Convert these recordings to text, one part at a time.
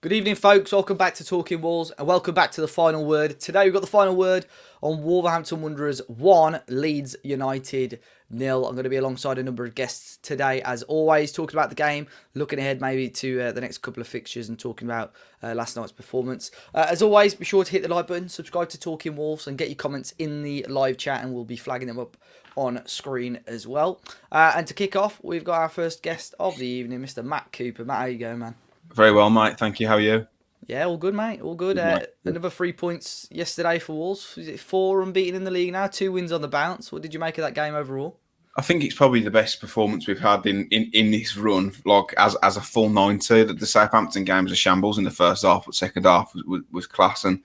Good evening, folks. Welcome back to Talking Walls and welcome back to the final word. Today we've got the final word on Wolverhampton Wanderers 1, Leeds United 0. I'm going to be alongside a number of guests today, as always, talking about the game, looking ahead maybe to the next couple of fixtures and talking about last night's performance. As always, be sure to hit the like button, subscribe to Talking Wolves and get your comments in the live chat and we'll be flagging them up on screen as well. And to kick off, we've got our first guest of the evening, Mr. Matt Cooper. Matt, how you going, man? Very well, mate. Thank you. How are you? Yeah, all good, mate. All good. Good, mate. Another 3 points yesterday for Wolves. Is it 4 unbeaten in the league now? 2 wins on the bounce. What did you make of that game overall? I think it's probably the best performance we've had in this run, like as a full 90. That the Southampton game was a shambles in the first half, but second half was class. And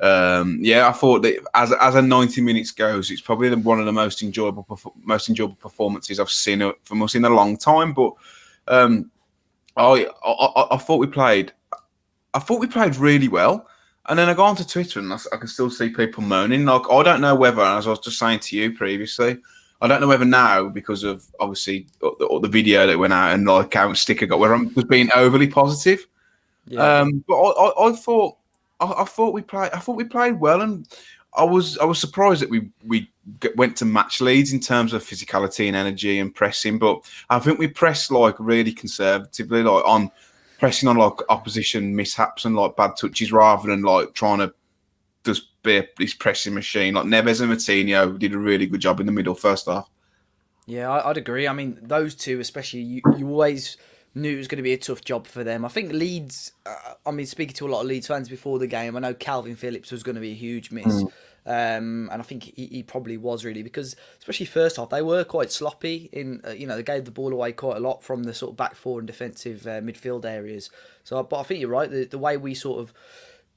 I thought that as a 90 minutes goes, it's probably one of the most enjoyable performances I've seen from us in a long time. But I thought we played. I thought we played really well, and then I go onto Twitter and I can still see people moaning. Like, I don't know whether, as I was just saying to you previously, I don't know whether now, because of obviously the video that went out and like how sticker got, where I was being overly positive. Yeah. But I thought we played well, and I was surprised that we went to match Leeds in terms of physicality and energy and pressing. But I think we pressed like really conservatively, like on pressing on like opposition mishaps and like bad touches rather than like trying to just be this pressing machine. Like Neves and Moutinho did a really good job in the middle first half. Yeah, I'd agree. I mean, those two, especially, you always knew it was going to be a tough job for them. I think Leeds, speaking to a lot of Leeds fans before the game, I know Calvin Phillips was going to be a huge miss. And I think he probably was really, because especially first half, they were quite sloppy in, they gave the ball away quite a lot from the sort of back four and defensive midfield areas. So, but I think you're right, the way we sort of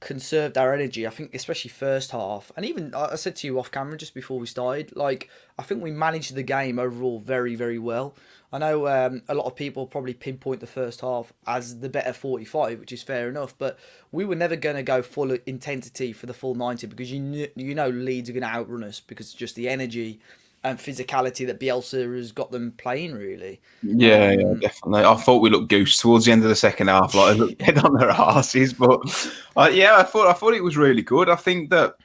conserved our energy, I think, especially first half, and even I said to you off camera just before we started, like, I think we managed the game overall very, very well. I know a lot of people probably pinpoint the first half as the better 45, which is fair enough, but we were never going to go full intensity for the full 90 because you know Leeds are going to outrun us because just the energy and physicality that Bielsa has got them playing, really. Yeah, definitely. I thought we looked goose towards the end of the second half, like I looked dead on their asses. But I thought it was really good. I think that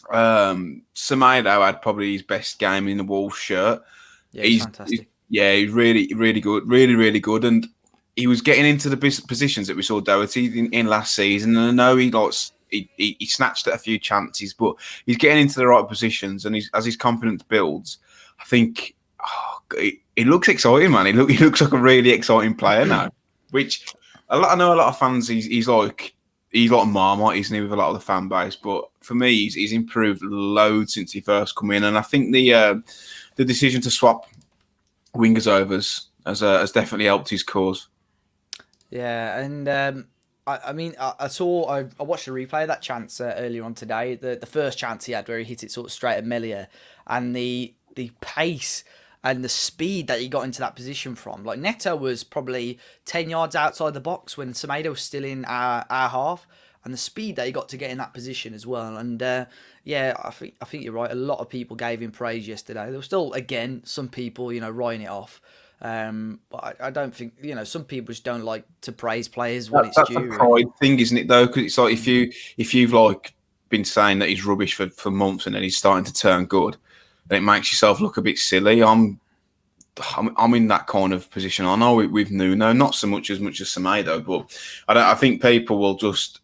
Semedo had probably his best game in the Wolves shirt. Yeah, he's fantastic. He's really, really good, really, really good, and he was getting into the positions that we saw Doherty in last season. And I know he snatched at a few chances, but he's getting into the right positions, and as his confidence builds, I think he looks exciting, man. He looks like a really exciting player now. Which I know a lot of fans. He's like Marmite, isn't he, with a lot of the fan base? But for me, he's improved loads since he first come in, and I think the decision to swap wingers overs has definitely helped his cause. Yeah, and I watched the replay of that chance earlier on today. The first chance he had where he hit it sort of straight at Melia, and the pace and the speed that he got into that position from. Like, Neto was probably 10 yards outside the box when Semedo was still in our half, and the speed that he got to get in that position as well. And I think you're right. A lot of people gave him praise yesterday. There were still, again, some people, writing it off. But I don't think, some people just don't like to praise players when it's That's due. a pride thing, isn't it? Though, because it's like if you've like been saying that he's rubbish for months and then he's starting to turn good, then it makes yourself look a bit silly. I'm in that kind of position. I know with Nuno, not so much as Semedo, but I think people will just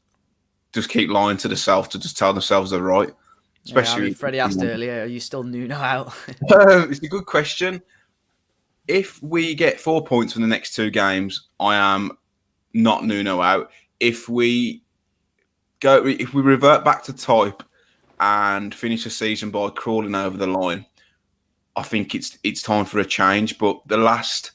keep lying to themselves to just tell themselves they're right. Especially, Freddie asked earlier, are you still Nuno out? It's a good question. If we get 4 points from the next two games, I am not Nuno out. If we revert back to type and finish the season by crawling over the line, I think it's time for a change. But the last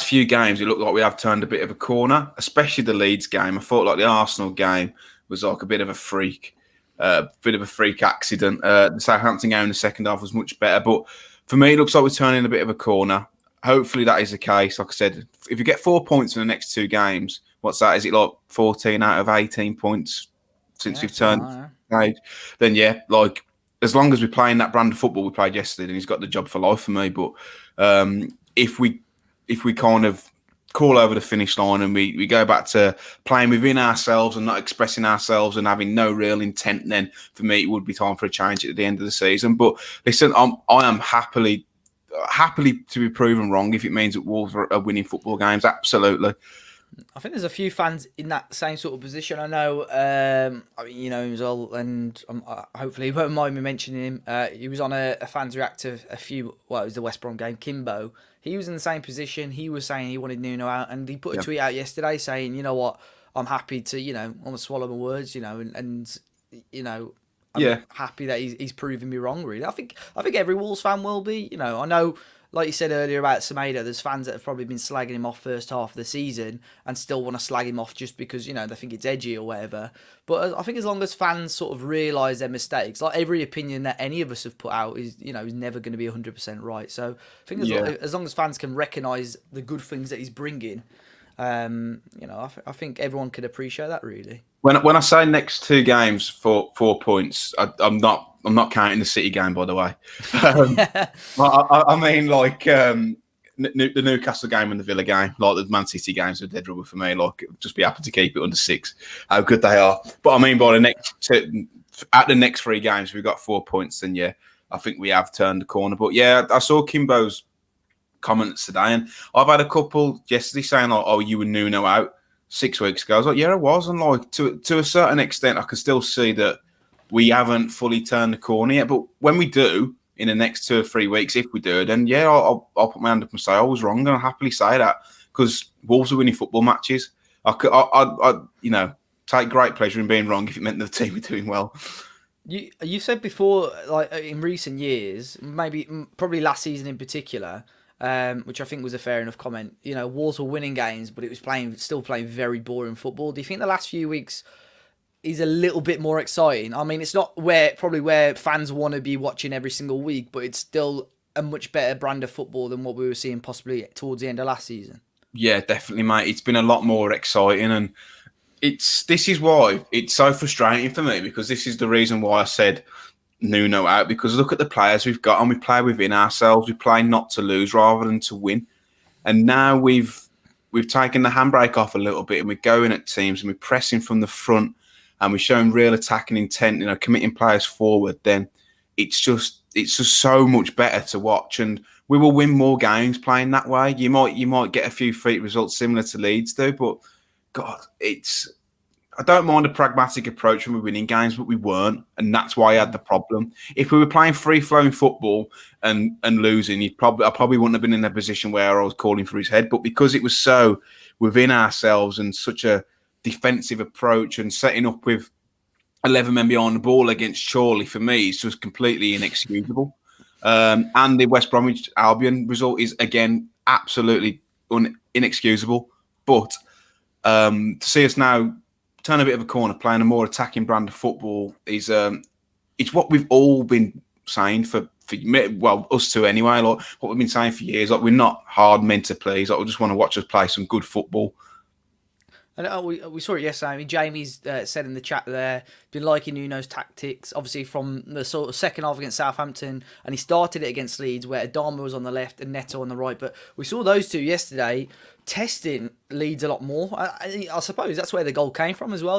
few games, it looked like we have turned a bit of a corner, especially the Leeds game. I thought like the Arsenal game was like a bit of a freak accident. The Southampton game in the second half was much better, but for me, it looks like we're turning a bit of a corner. Hopefully that is the case. Like I said, if you get 4 points in the next two games, what's that? Is it like 14 out of 18 points since we've turned age? Then yeah, like as long as we're playing that brand of football we played yesterday, then he's got the job for life for me. But if we kind of crawl over the finish line and we go back to playing within ourselves and not expressing ourselves and having no real intent, then for me it would be time for a change at the end of the season. But listen, I am happily to be proven wrong if it means that Wolves are winning football games. Absolutely. I think there's a few fans in that same sort of position. I know, I mean, you know him as well, and hopefully he won't mind me mentioning him. He was on a fans react to it was the West Brom game, Kimbo. He was in the same position. He was saying he wanted Nuno out, and he put a tweet out yesterday saying, you know what, I'm happy to, almost swallow my words, and I'm happy that he's proving me wrong, really. I think every Wolves fan will be, I know, like you said earlier about Semedo, there's fans that have probably been slagging him off first half of the season and still want to slag him off just because, they think it's edgy or whatever. But I think as long as fans sort of realise their mistakes, like every opinion that any of us have put out is never going to be 100% right. So I think as long as fans can recognise the good things that he's bringing, I think everyone could appreciate that, really. When I say next 2 games for 4 points, I'm not counting the City game, by the way. I mean, like the Newcastle game and the Villa game, like the Man City games are dead rubber for me. Like, just be happy to keep it under 6. How good they are. But I mean, by the next 3 games, we've got 4 points. Then I think we have turned the corner. But I saw Kimbo's comments today, and I've had a couple yesterday saying like, "Oh, you were Nuno out 6 weeks ago." I was like, "Yeah, I was," and like to a certain extent, I can still see that we haven't fully turned the corner yet. But when we do, in the next 2 or 3 weeks, if we do, then I'll put my hand up and say I was wrong, and I'll happily say that because Wolves are winning football matches. I take great pleasure in being wrong if it meant the team were doing well. You said before, like in recent years, probably last season in particular, which I think was a fair enough comment. Wolves were winning games, but it was still playing very boring football. Do you think the last few weeks is a little bit more exciting? I mean, it's not probably where fans want to be watching every single week, but it's still a much better brand of football than what we were seeing possibly towards the end of last season. Yeah, definitely, mate. It's been a lot more exciting, and this is why it's so frustrating for me, because this is the reason why I said Nuno out, because look at the players we've got, and we play within ourselves. We play not to lose rather than to win. And now we've taken the handbrake off a little bit, and we're going at teams and we're pressing from the front, and we're showing real attacking intent, committing players forward. Then it's just so much better to watch, and we will win more games playing that way. You might get a few freak results similar to Leeds do, but God, I don't mind a pragmatic approach when we're winning games, but we weren't, and that's why I had the problem. If we were playing free-flowing football and losing, I probably wouldn't have been in a position where I was calling for his head. But because it was so within ourselves and such a defensive approach and setting up with 11 men behind the ball against Chorley, for me, it's just completely inexcusable. And the West Bromwich Albion result is, again, absolutely inexcusable. But to see us now turn a bit of a corner, playing a more attacking brand of football is it's what we've all been saying for us two anyway. Like what we've been saying for years. Like we're not hard men to please. Like we just want to watch us play some good football. And we saw it yesterday. I mean, Jamie's said in the chat there, been liking Nuno's tactics, obviously from the sort of second half against Southampton, and he started it against Leeds, where Adama was on the left and Neto on the right. But we saw those two yesterday testing Leeds a lot more. I suppose that's where the goal came from as well.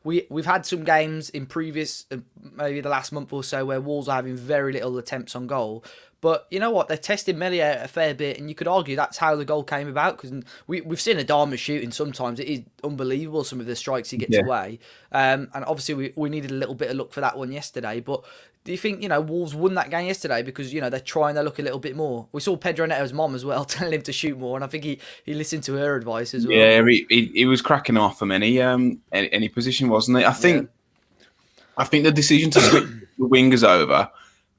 We've had some games in previous, maybe the last month or so, where Wolves are having very little attempts on goal. But you know what? They're testing Melier a fair bit, and you could argue that's how the goal came about, because we've seen Adama shooting sometimes. It is unbelievable, some of the strikes he gets away. And obviously we needed a little bit of luck for that one yesterday. But do you think, Wolves won that game yesterday because, they're trying their luck a little bit more? We saw Pedro Neto's mom as well telling him to shoot more, and I think he listened to her advice as well. Yeah, he was cracking off from any position, wasn't it? I think the decision to switch the wingers over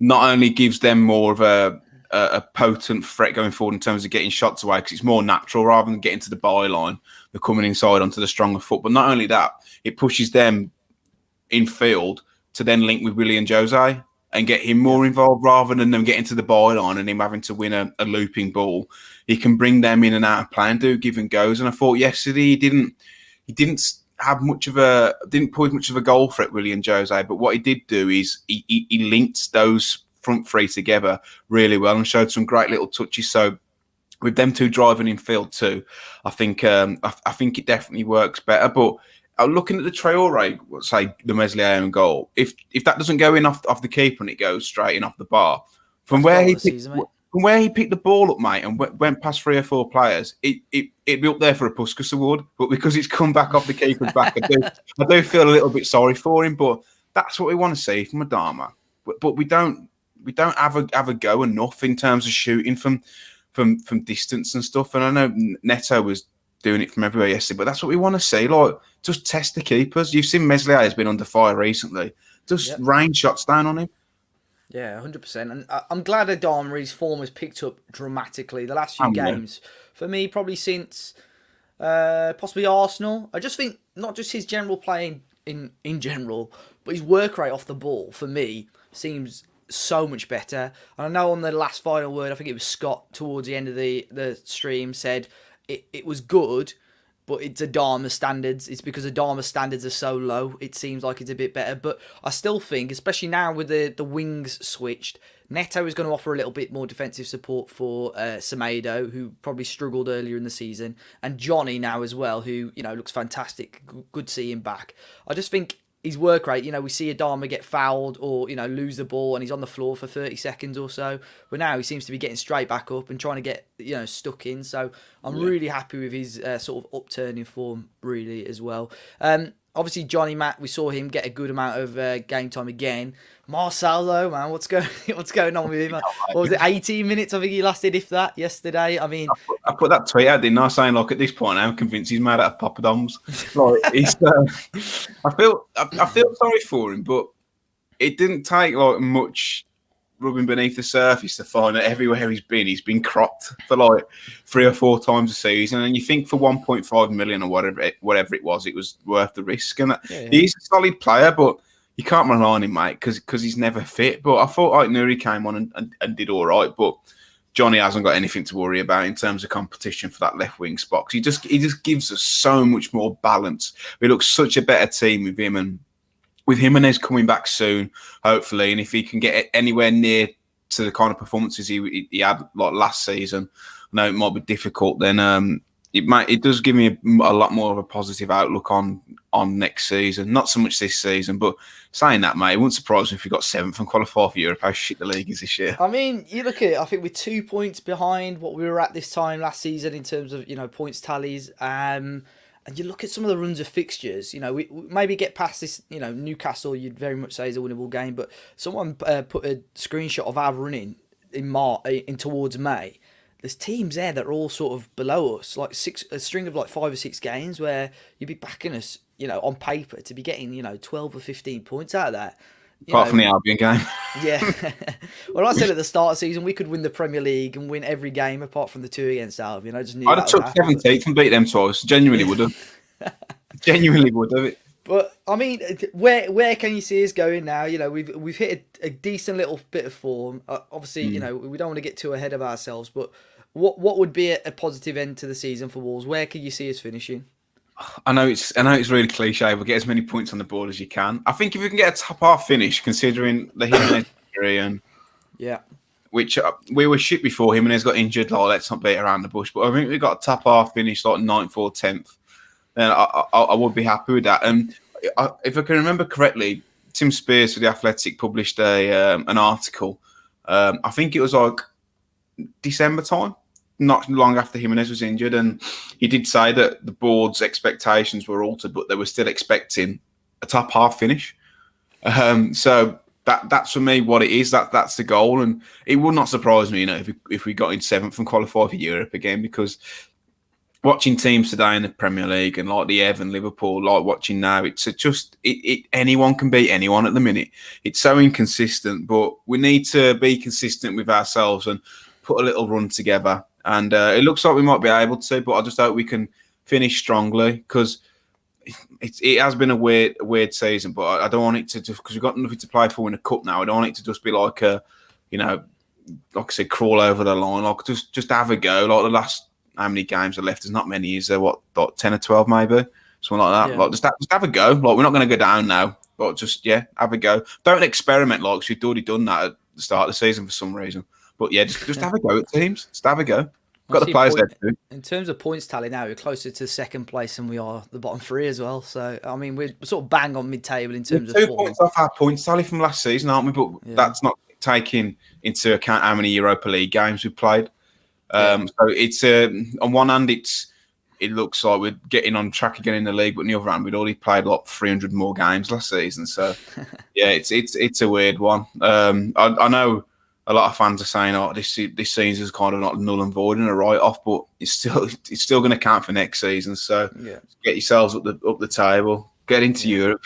not only gives them more of a potent threat going forward in terms of getting shots away, because it's more natural rather than getting to the byline, they're coming inside onto the stronger foot. But not only that, it pushes them in field to then link with Willian Jose and get him more involved rather than them getting to the byline and him having to win a looping ball. He can bring them in and out of play and do give and goes. And I thought yesterday he didn't have didn't put much of a goal threat, Willian Jose, but what he did do is he linked those front three together really well and showed some great little touches. So with them two driving in field too, I think I think it definitely works better. But looking at the Traore, say the Meslier own goal, if that doesn't go in off the keeper and it goes straight in off the bar, from That's where goal he of the season, mate. from where he picked the ball up, mate, and went past 3 or 4 players, it'd be up there for a Puskas award. But because it's come back off the keeper's back, I do feel a little bit sorry for him. But that's what we want to see from Adama. But we don't have a go enough in terms of shooting from distance and stuff. And I know Neto was doing it from everywhere yesterday, but that's what we want to see. Like, just test the keepers. You've seen Meslier has been under fire recently. Just rain shots down on him. Yeah, 100%. And I'm glad Adama's form has picked up dramatically the last few games. For me, probably since possibly Arsenal. I just think not just his general play in general, but his work rate off the ball, for me, seems so much better. And I know on the last final word, I think it was Scott towards the end of the stream, said it was good, but it's Adama standards. It's because Adama standards are so low. It seems like it's a bit better. But I still think, especially now with the wings switched, Neto is going to offer a little bit more defensive support for Semedo, who probably struggled earlier in the season, and Johnny now as well, who looks fantastic. Good to see him back. I just think his work rate, we see Adama get fouled or, lose the ball and he's on the floor for 30 seconds or so. But now he seems to be getting straight back up and trying to get, stuck in. So I'm really happy with his sort of upturning form, really, as well. Obviously, Johnny Matt, we saw him get a good amount of game time again. Marcel, though, man, what's going on with him? What was it, 18 minutes? I think he lasted, if that, yesterday. I mean, I put that tweet out, didn't I? Saying, like, at this point, I'm convinced he's made out of poppadoms. Like, I feel sorry for him, but it didn't take like much rubbing beneath the surface to find that everywhere he's been cropped for like 3 or 4 times a season. And you think for 1.5 million or whatever it was worth the risk. And he's a solid player, but you can't rely on him, mate, because he's never fit. But I thought like Nuri came on and did all right, but Johnny hasn't got anything to worry about in terms of competition for that left wing spot. He just gives us so much more balance. We look such a better team with him, and with Jimenez coming back soon, hopefully, and if he can get anywhere near to the kind of performances he had like last season, I know it might be difficult. Then it does give me a lot more of a positive outlook on next season. Not so much this season, but saying that, mate, it wouldn't surprise me if we got 7th and qualify for Europe. How shit the league is this year. I mean, you look at it. I think we're 2 points behind what we were at this time last season in terms of points tallies. And you look at some of the runs of fixtures, we maybe get past this, Newcastle, you'd very much say is a winnable game, but someone put a screenshot of our running in towards May. There's teams there that are all sort of below us, like a string of like 5 or 6 games where you'd be backing us, on paper to be getting, 12 or 15 points out of that. Apart from the Albion game. Yeah. Well, I said at the start of the season we could win the Premier League and win every game apart from the 2 against Albion. I just knew I'd have took 17th and beat them twice. Genuinely would have. Genuinely would have. But I mean, where can you see us going now? We've hit a decent little bit of form. Obviously, we don't want to get too ahead of ourselves. But what would be a positive end to the season for Wolves? Where can you see us finishing? I know it's really cliche, but get as many points on the board as you can. I think if we can get a top half finish, considering the Jimenez injury and which we were shit before Jimenez got injured. Like, let's not beat around the bush, but I think we got a top half finish like 9th or 10th. Then I would be happy with that. And if I can remember correctly, Tim Spears for The Athletic published an article. I think it was like December time, not long after Jimenez was injured, and he did say that the board's expectations were altered, but they were still expecting a top half finish. So that's for me what it is. That's the goal, and it would not surprise me, if we got in 7th and qualified for Europe again, because watching teams today in the Premier League and like the Everton, Liverpool, like watching now, it's just anyone can beat anyone at the minute. It's so inconsistent, but we need to be consistent with ourselves and put a little run together. And it looks like we might be able to, but I just hope we can finish strongly, because it has been a weird season. But I don't want it to just, because we've got nothing to play for in a cup now. I don't want it to just be like like I said, crawl over the line. Like just have a go. Like the last, how many games are left? There's not many. Is there, what, like 10 or 12 maybe? Something like that. Yeah. Like just have a go. Like, we're not going to go down now, but just have a go. Don't experiment like we've already done that at the start of the season for some reason. But yeah, just have a go at teams. Just have a go. Got the Obviously, players there too. in terms of points tally now, we're closer to second place than we are the bottom three as well. So, I mean, we're sort of bang on mid-table in We're terms of 2 points form. off our points tally from last season, aren't we? But Yeah. that's not taking into account how many Europa League games we've played. Yeah. So it's on one hand, it looks like we're getting on track again in the league, but on the other hand, we'd already played like 300 more games last season. So yeah, it's a weird one. I know a lot of fans are saying, "Oh, this season is kind of not null and void and a write off," but it's still going to count for next season. So Yeah. get yourselves up the table, get into Europe,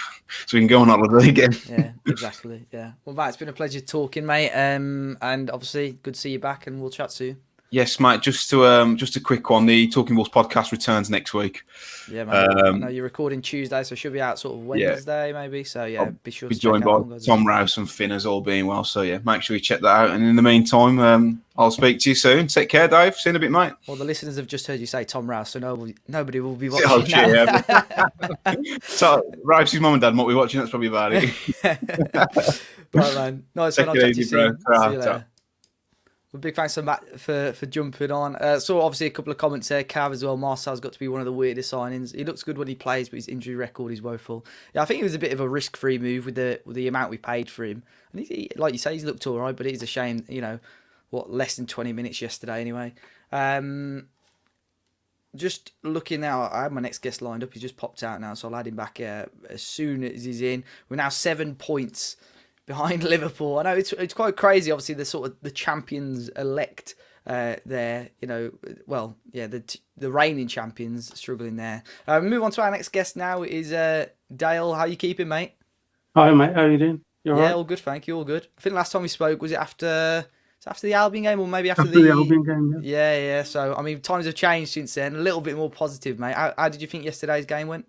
so we can go on holiday again. Yeah, exactly. Yeah. Well, Matt, it's been a pleasure talking, mate. And obviously, good to see you back, and we'll chat soon. Yes, mate. Just a quick one. The Talking Wolves podcast returns next week. Yeah, man. I know you're recording Tuesday, so it should be out sort of Wednesday, maybe. So yeah, be sure to Be joined check out by Tom Rouse and Finners, all being well. So yeah, make sure you check that out. And in the meantime, I'll speak to you soon. Take care, Dave. See you in a bit, mate. Well, the listeners have just heard you say Tom Rouse, so nobody will be watching now. Yeah. So Rouse's mum and dad might be watching. That's probably about it. Right, man. Nice one. I'll chat to you soon. See you later. Well, big thanks to Matt for jumping on. So obviously a couple of comments there. Cav as well. Marcel's got to be one of the weirdest signings. He looks good when he plays, but his injury record is woeful. Yeah, I think it was a bit of a risk-free move with the amount we paid for him. And he, like you say, he's looked all right, but it is a shame. Less than 20 minutes yesterday anyway. Just looking now, I have my next guest lined up. He's just popped out now, so I'll add him back as soon as he's in. We're now 7 points behind Liverpool. I know it's quite crazy. Obviously, the sort of the champions elect there. The reigning champions struggling there. Move on to our next guest now. Is Dale. How you keeping, mate? Hi, mate. How you doing? You all right? All good, thank you. All good. I think last time we spoke was it after the Albion game, or maybe after the Albion game. Yeah. So I mean, times have changed since then. A little bit more positive, mate. How did you think yesterday's game went?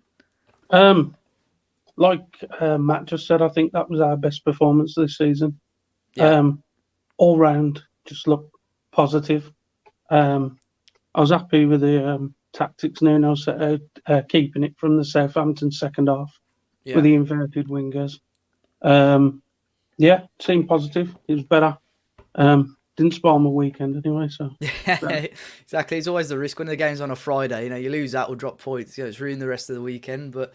Like Matt just said, I think that was our best performance this season. Yeah. All round, just looked positive. I was happy with the tactics Nuno set out, keeping it from the Southampton second half with the inverted wingers. Seemed positive. It was better. Didn't spoil my weekend anyway. So yeah, exactly. It's always the risk when the game's on a Friday. You lose that or drop points. It's ruined the rest of the weekend. But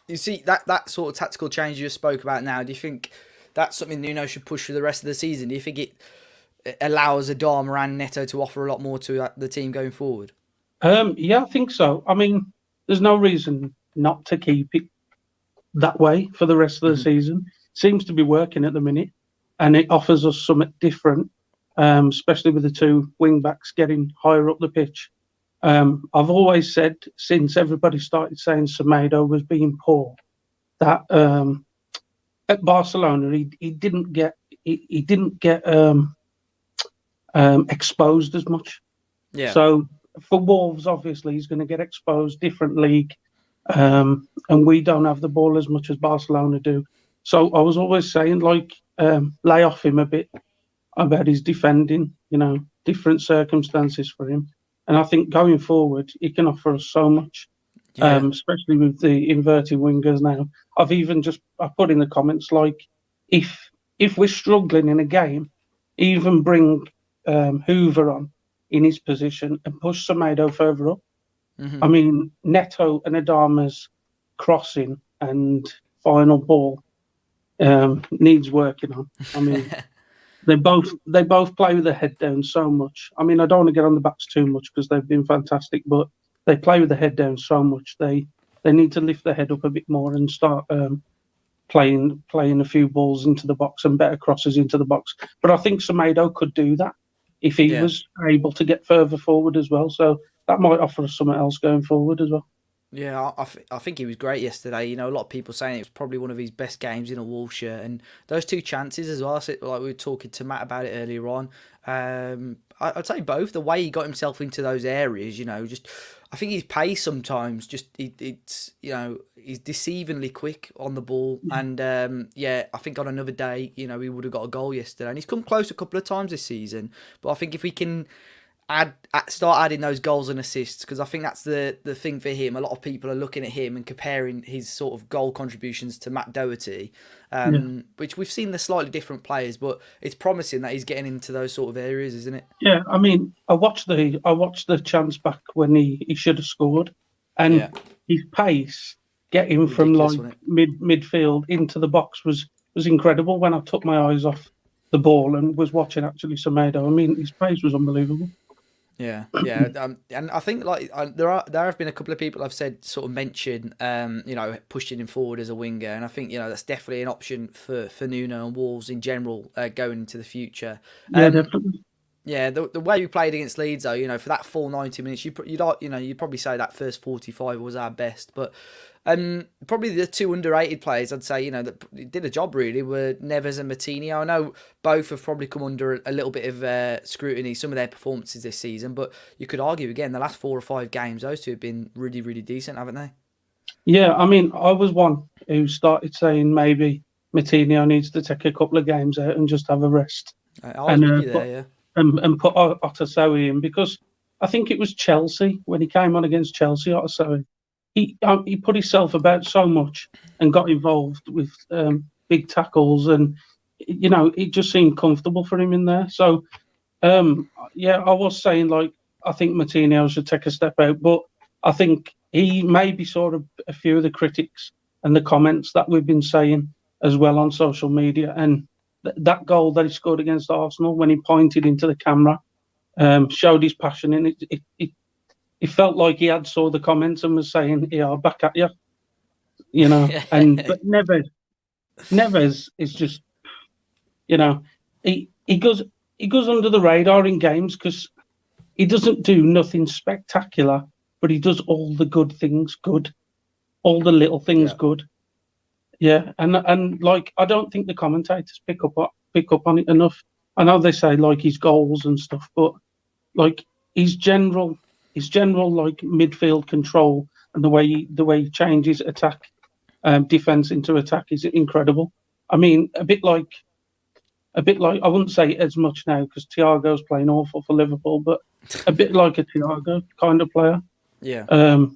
you see that sort of tactical change you just spoke about now. Do you think that's something Nuno should push for the rest of the season? Do you think it allows Adama and Neto to offer a lot more to the team going forward? I think so. I mean, there's no reason not to keep it that way for the rest of the season. Seems to be working at the minute, and it offers us something different, especially with the two wing backs getting higher up the pitch. I've always said, since everybody started saying Semedo was being poor, that at Barcelona he didn't get exposed as much. Yeah. So for Wolves, obviously he's going to get exposed, different league, and we don't have the ball as much as Barcelona do. So I was always saying, lay off him a bit about his defending. Different circumstances for him. And I think going forward, he can offer us so much, especially with the inverted wingers now. I put in the comments, if we're struggling in a game, even bring Hoover on in his position and push Semedo further up. Mm-hmm. I mean, Neto and Adama's crossing and final ball needs working on. I mean... They both play with their head down so much. I mean, I don't want to get on the backs too much because they've been fantastic, but they play with their head down so much. They need to lift their head up a bit more and start playing a few balls into the box and better crosses into the box. But I think Semedo could do that if he was able to get further forward as well. So that might offer us something else going forward as well. Yeah, I think he was great yesterday. A lot of people saying it was probably one of his best games in a Wolves shirt, and those two chances as well. Like we were talking to Matt about it earlier on. I'd say both. The way he got himself into those areas, just I think his pace sometimes it's he's deceivingly quick on the ball, and I think on another day, he would have got a goal yesterday, and he's come close a couple of times this season. But I think if we can start adding those goals and assists, because I think that's the thing for him. A lot of people are looking at him and comparing his sort of goal contributions to Matt Doherty, which we've seen the slightly different players, but it's promising that he's getting into those sort of areas, isn't it? Yeah, I mean, I watched the chance back when he should have scored, and his pace getting from like midfield into the box was incredible. When I took my eyes off the ball and was watching actually Semedo, I mean, his pace was unbelievable. Yeah. And I think like there have been a couple of people I've said sort of mention, pushing him forward as a winger, and I think that's definitely an option for Nuno and Wolves in general going into the future. Yeah, definitely. Yeah, the way we played against Leeds, though, for that full 90 minutes, you'd probably say that first 45 was our best. But probably the two underrated players, I'd say, that did a job really, were Neves and Moutinho. I know both have probably come under a little bit of scrutiny, some of their performances this season, but you could argue again, the last 4 or 5 games, those two have been really, really decent, haven't they? Yeah, I mean, I was one who started saying maybe Moutinho needs to take a couple of games out and just have a rest. I was with you there, yeah. And put Otasowie in, because I think it was Chelsea when he came on against Chelsea. Otasowie, he put himself about so much and got involved with big tackles, and it just seemed comfortable for him in there. So I was saying like I think Moutinho should take a step out, but I think he maybe sort of a few of the critics and the comments that we've been saying as well on social media, and that goal that he scored against Arsenal when he pointed into the camera showed his passion, and it felt like he had saw the comments and was saying, "Yeah, back at you," But Neves is just, he goes under the radar in games because he doesn't do nothing spectacular, but he does all the good things good, all the little things good. Yeah, and like I don't think the commentators pick up on it enough. I know they say like his goals and stuff, but like his general like midfield control and the way he changes attack, defense into attack is incredible. I mean, a bit like I wouldn't say as much now because Thiago's playing awful for Liverpool, but a bit like a Thiago kind of player. Yeah.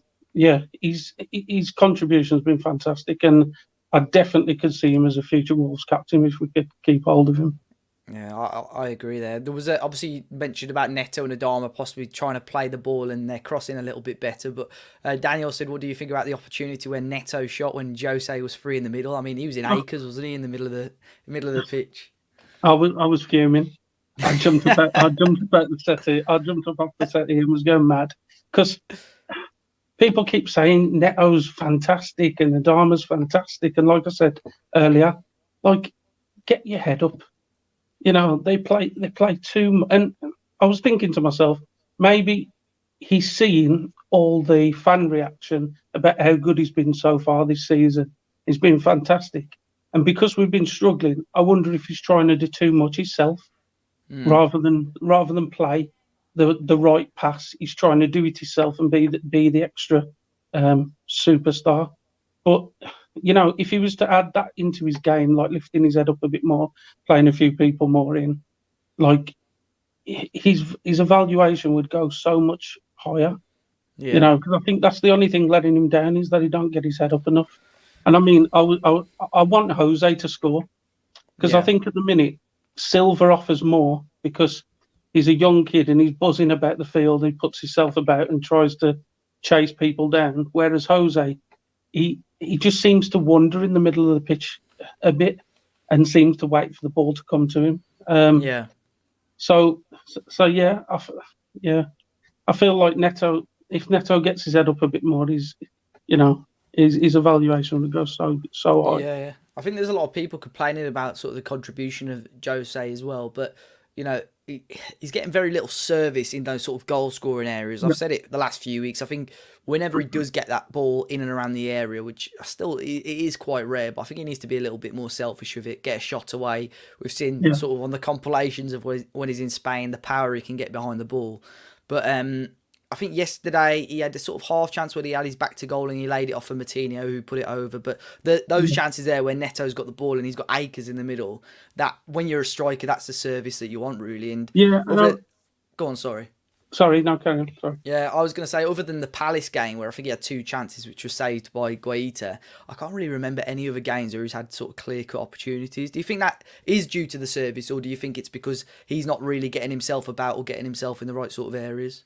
His contribution's been fantastic, and I definitely could see him as a future Wolves captain if we could keep hold of him. Yeah, I agree there. There was obviously you mentioned about Neto and Adama possibly trying to play the ball and they're crossing a little bit better. But Daniel said, what do you think about the opportunity where Neto shot when Jose was free in the middle? I mean, he was in acres, wasn't he, in the middle of the pitch? I was fuming. I jumped up the settee. I jumped up off the settee and was going mad because people keep saying Neto's fantastic and Adama's fantastic, and like I said earlier, like get your head up. They play too, and I was thinking to myself, maybe he's seen all the fan reaction about how good he's been so far this season. He's been fantastic, and because we've been struggling, I wonder if he's trying to do too much himself, rather than play the right pass. He's trying to do it himself and be the extra superstar. But if he was to add that into his game, like lifting his head up a bit more, playing a few people more in, like his evaluation would go so much higher. Yeah. Because I think that's the only thing letting him down is that he don't get his head up enough. And I mean, I want Jose to score because I think at the minute Silva offers more because he's a young kid and he's buzzing about the field. He puts himself about and tries to chase people down. Whereas Jose, he just seems to wander in the middle of the pitch a bit and seems to wait for the ball to come to him. So yeah, I feel like Neto, if Neto gets his head up a bit more, his evaluation would go so high. Yeah. I think there's a lot of people complaining about sort of the contribution of Jose as well, but he's getting very little service in those sort of goal scoring areas. I've said it the last few weeks. I think whenever he does get that ball in and around the area, which still it is quite rare, but I think he needs to be a little bit more selfish with it, get a shot away. We've seen sort of on the compilations of when he's in Spain, the power he can get behind the ball. But I think yesterday he had a sort of half chance where he had his back to goal and he laid it off for Moutinho who put it over. But those chances there where Neto's got the ball and he's got acres in the middle, that when you're a striker, that's the service that you want really. And go on, sorry. Sorry, no, carry on. Sorry. Yeah, I was going to say, other than the Palace game where I think he had 2 chances which were saved by Guaita, I can't really remember any other games where he's had sort of clear-cut opportunities. Do you think that is due to the service, or do you think it's because he's not really getting himself about or getting himself in the right sort of areas?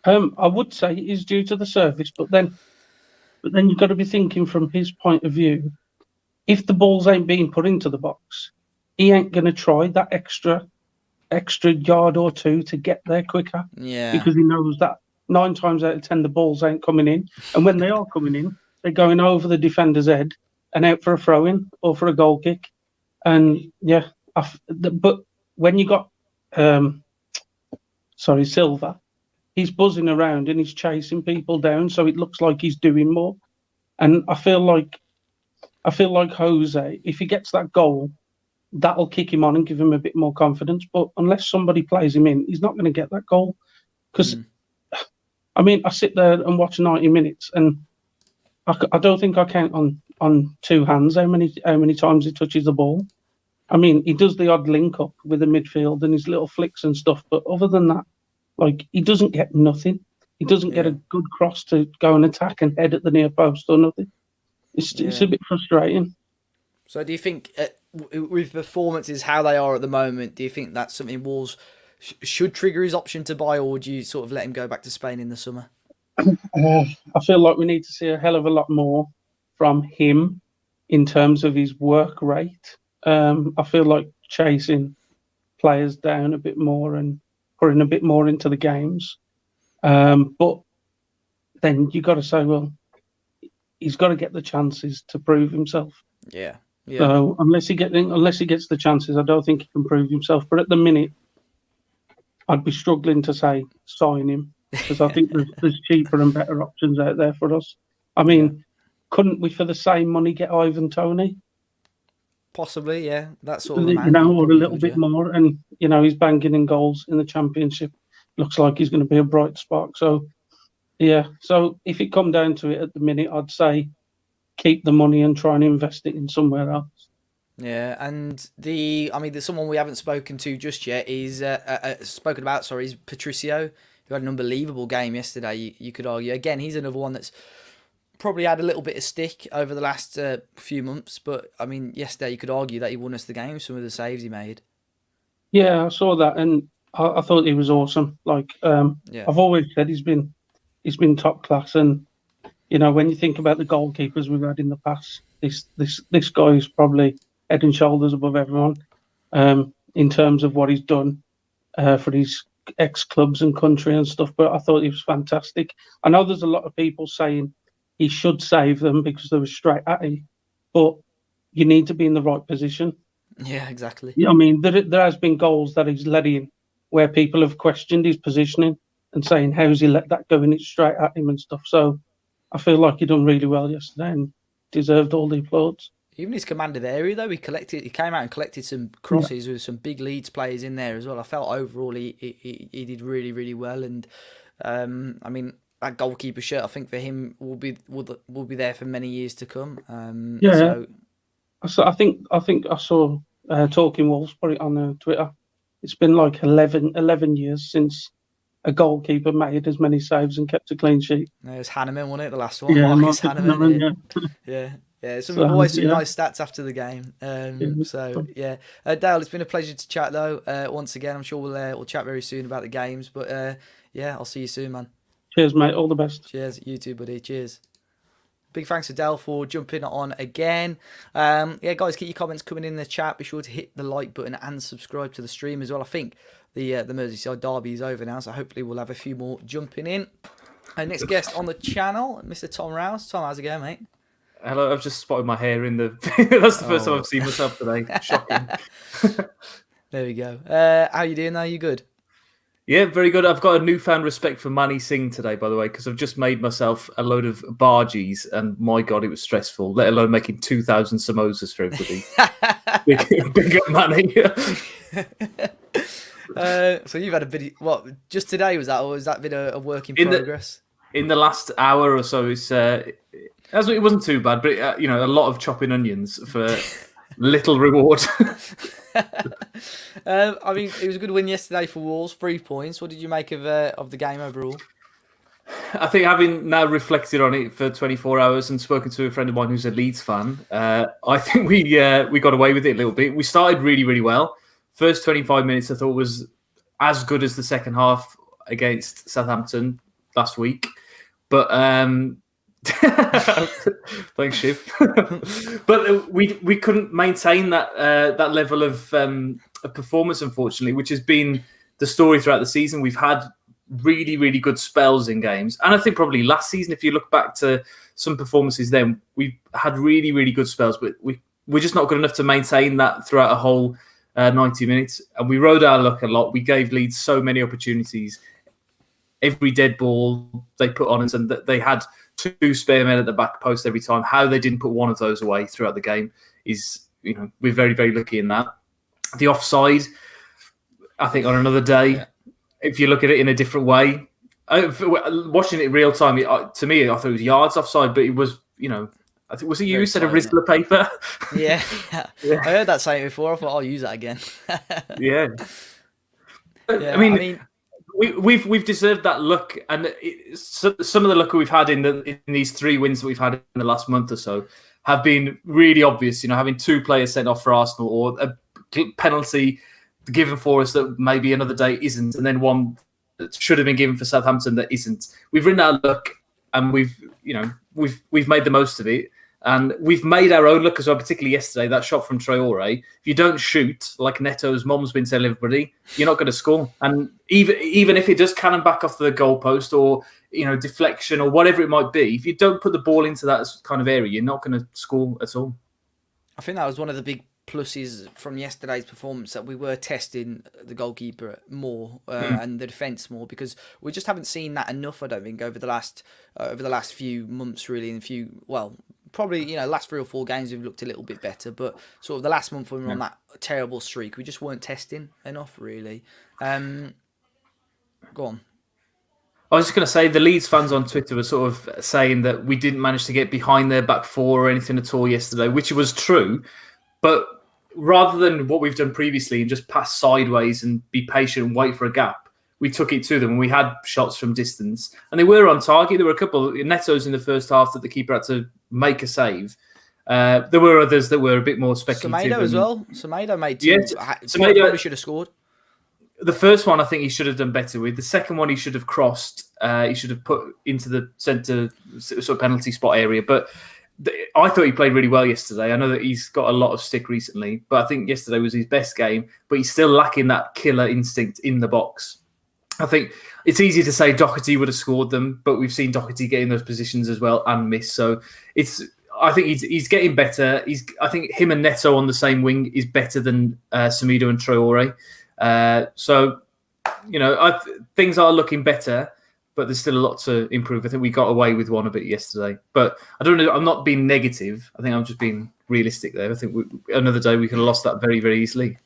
I would say it is due to the service, but then you've got to be thinking from his point of view. If the balls ain't being put into the box, he ain't going to try that extra yard or two to get there quicker. Yeah. Because he knows that 9 times out of 10 the balls ain't coming in, and when they are coming in, they're going over the defender's head and out for a throw-in or for a goal kick. And yeah, but when you got Silva, he's buzzing around and he's chasing people down, so it looks like he's doing more. And I feel like Jose, if he gets that goal, that'll kick him on and give him a bit more confidence. But unless somebody plays him in, he's not going to get that goal. Because, I mean, I sit there and watch 90 minutes, and I don't think I count on 2 hands how many times he touches the ball. I mean, he does the odd link up with the midfield and his little flicks and stuff, but other than that, like, he doesn't get nothing. He doesn't get a good cross to go and attack and head at the near post or nothing. It's a bit frustrating. So do you think, with performances how they are at the moment, do you think that's something Wolves should trigger his option to buy, or would you sort of let him go back to Spain in the summer? I feel like we need to see a hell of a lot more from him in terms of his work rate. I feel like chasing players down a bit more and putting a bit more into the games. But then you got to say, well, he's got to get the chances to prove himself. Yeah. So unless he gets the chances, I don't think he can prove himself. But at the minute, I'd be struggling to say sign him, because I think there's cheaper and better options out there for us. I mean, couldn't we for the same money get Ivan Toney? Possibly, yeah. That sort of amount, or a little bit more. And he's banging in goals in the Championship. Looks like he's going to be a bright spark. So yeah. So if it come down to it at the minute, I'd say keep the money and try and invest it in somewhere else. Yeah, and there's someone we haven't spoken to just yet. Is Patricio, who had an unbelievable game yesterday. You could argue again, he's another one that's probably had a little bit of stick over the last few months, but I mean, yesterday you could argue that he won us the game. Some of the saves he made. Yeah, I saw that, and I thought he was awesome. Like, I've always said he's been top class, and when you think about the goalkeepers we've had in the past, this guy is probably head and shoulders above everyone in terms of what he's done for his ex-clubs and country and stuff. But I thought he was fantastic. I know there's a lot of people saying he should save them because they were straight at him, but you need to be in the right position. Yeah, exactly. I mean, there has been goals that he's let in where people have questioned his positioning and saying, how's he let that go and it's straight at him and stuff. So I feel like he done really well yesterday and deserved all the applause. Even his command of area, though, he came out and collected some crosses with some big Leeds players in there as well. I felt overall he did really, really well. And I mean, that goalkeeper shirt, I think for him will be there for many years to come. So I think I saw Talking Wolves put it on Twitter. It's been like 11 years since a goalkeeper made as many saves and kept a clean sheet. No, it was Hanneman, wasn't it, the last one? Yeah, Marcus Hanneman, yeah. Always some nice stats after the game. Dale, it's been a pleasure to chat though. Once again, I'm sure we'll chat very soon about the games. But I'll see you soon, man. Cheers, mate. All the best. Cheers, you too, buddy. Cheers. Big thanks to Dale for jumping on again. Guys, keep your comments coming in the chat. Be sure to hit the like button and subscribe to the stream as well. I think the Merseyside derby is over now, so hopefully we'll have a few more jumping in. Our next guest on the channel, Mr. Tom Rouse. Tom, how's it going, mate? Hello, I've just spotted my hair in the... That's the first time I've seen myself today. Shocking. There we go. How you doing now? You good? Yeah, very good. I've got a newfound respect for Manny Singh today, by the way, because I've just made myself a load of bargees, and my God, it was stressful, let alone making 2,000 samosas for everybody. big up, Manny. So you've had a bit... What, just today was that, or has that been a work in progress? In the last hour or so, it wasn't too bad, but a lot of chopping onions for little reward. I mean, it was a good win yesterday for Wolves, 3 points. What did you make of the game overall? I think having now reflected on it for 24 hours and spoken to a friend of mine who's a Leeds fan, I think we got away with it a little bit. We started really, really well. First 25 minutes I thought was as good as the second half against Southampton last week. But thanks, Shiv. But we couldn't maintain that level of performance, unfortunately, which has been the story throughout the season. We've had really, really good spells in games. And I think probably last season, if you look back to some performances then, we had really, really good spells, but we're just not good enough to maintain that throughout a whole 90 minutes. And we rode our luck a lot. We gave Leeds so many opportunities. Every dead ball they put on us, and they had 2 spare men at the back post every time. How they didn't put one of those away throughout the game is, we're very, very lucky in that. The offside, I think on another day, if you look at it in a different way, watching it real time, to me, I thought it was yards offside, but it was, I think, was it you who said a Rizzler paper? Yeah. I heard that saying before. I thought I'll use that again. Yeah. I mean, we've deserved that luck, and some of the luck we've had in these 3 wins that we've had in the last month or so have been really obvious. Having 2 players sent off for Arsenal, or a penalty given for us that maybe another day isn't, and then one that should have been given for Southampton that isn't. We've ridden our luck, and we've made the most of it, and we've made our own luck as well. Particularly yesterday, that shot from Traore. If you don't shoot, like Neto's mom's been telling everybody, you're not going to score. And even if it does cannon back off the goalpost, or deflection or whatever it might be, if you don't put the ball into that kind of area, you're not going to score at all. I think that was one of the big pluses from yesterday's performance, that we were testing the goalkeeper more and the defence more, because we just haven't seen that enough, I don't think, over the last few months, really, and probably last 3 or 4 games we've looked a little bit better, but sort of the last month when we were on that terrible streak, we just weren't testing enough, really. Go on. I was just going to say, the Leeds fans on Twitter were sort of saying that we didn't manage to get behind their back 4 or anything at all yesterday, which was true. But rather than what we've done previously and just pass sideways and be patient and wait for a gap, we took it to them, and we had shots from distance. And they were on target. There were a couple, Neto's in the first half that the keeper had to make a save. There were others that were a bit more speculative. Semedo as well. Semedo made 2. Yes, Semedo probably should have scored. The first one, I think he should have done better with. The second one, he should have crossed. He should have put into the centre sort of penalty spot area. But I thought he played really well yesterday. I know that he's got a lot of stick recently, but I think yesterday was his best game. But he's still lacking that killer instinct in the box. I think it's easy to say Doherty would have scored them, but we've seen Doherty get in those positions as well and miss. So I think he's getting better. I think him and Neto on the same wing is better than Semedo and Traore. Things are looking better, but there's still a lot to improve. I think we got away with one a bit yesterday, but I don't know. I'm not being negative. I think I'm just being realistic there. I think another day we could have lost that very, very easily.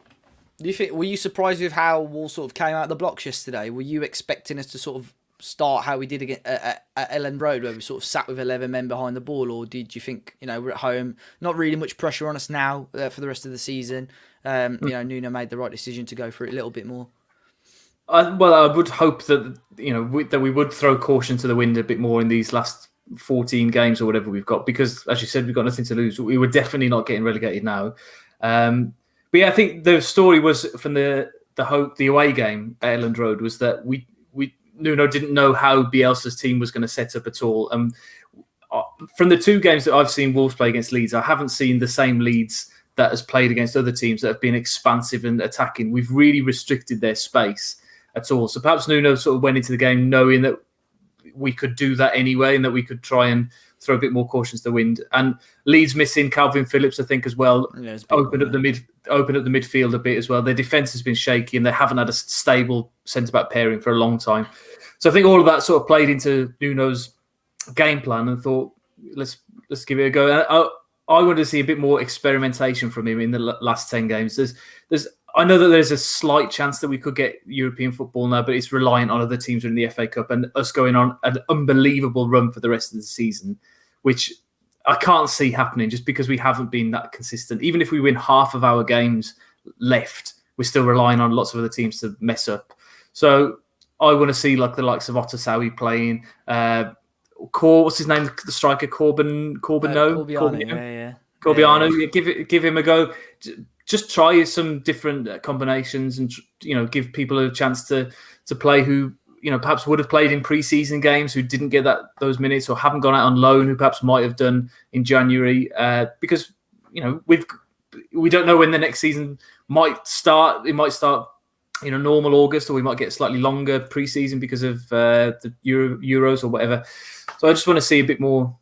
Were you surprised with how Wolves sort of came out of the blocks yesterday? Were you expecting us to sort of start how we did at Elland Road, where we sort of sat with 11 men behind the ball, or did you think, we're at home, not really much pressure on us now for the rest of the season? Nuno made the right decision to go for it a little bit more. I would hope that that we would throw caution to the wind a bit more in these last 14 games or whatever we've got, because as you said, we've got nothing to lose. We were definitely not getting relegated now. But yeah, I think the story was from the away game at Elland Road was that Nuno didn't know how Bielsa's team was going to set up at all. From the 2 games that I've seen Wolves play against Leeds, I haven't seen the same Leeds that has played against other teams that have been expansive and attacking. We've really restricted their space at all. So perhaps Nuno sort of went into the game knowing that we could do that anyway, and that we could try and throw a bit more caution to the wind. And Leeds missing Calvin Phillips, I think, as well, opened up the midfield a bit as well. Their defence has been shaky, and they haven't had a stable centre-back pairing for a long time. So I think all of that sort of played into Nuno's game plan, and thought, let's give it a go. I wanted to see a bit more experimentation from him in the last 10 games. I know that there's a slight chance that we could get European football now, but it's reliant on other teams in the FA Cup and us going on an unbelievable run for the rest of the season, which I can't see happening just because we haven't been that consistent. Even if we win half of our games left. We're still relying on lots of other teams to mess up. So I want to see like the likes of Otasawi playing. What's his name? The striker Corbiano. Corbiano. Give him a go. Just try some different combinations, and give people a chance to play who perhaps would have played in pre-season games, who didn't get those minutes, or haven't gone out on loan, who perhaps might have done in January. Because we don't know when the next season might start. It might start normal August, or we might get slightly longer pre-season because of the Euros or whatever. So I just want to see a bit more,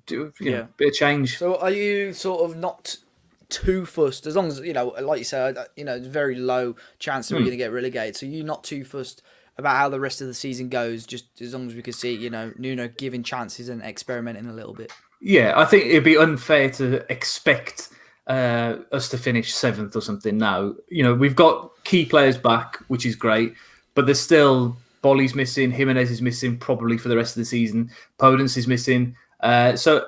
bit of change. So are you sort of not too fussed, as long as like you said, it's very low chance that we're going to get relegated? So you're not too fussed about how the rest of the season goes, just as long as we can see Nuno giving chances and experimenting a little bit. Yeah, I think it'd be unfair to expect us to finish 7th or something now. We've got key players back, which is great, but there's still Bolly's missing, Jimenez is missing probably for the rest of the season, Podence is missing. So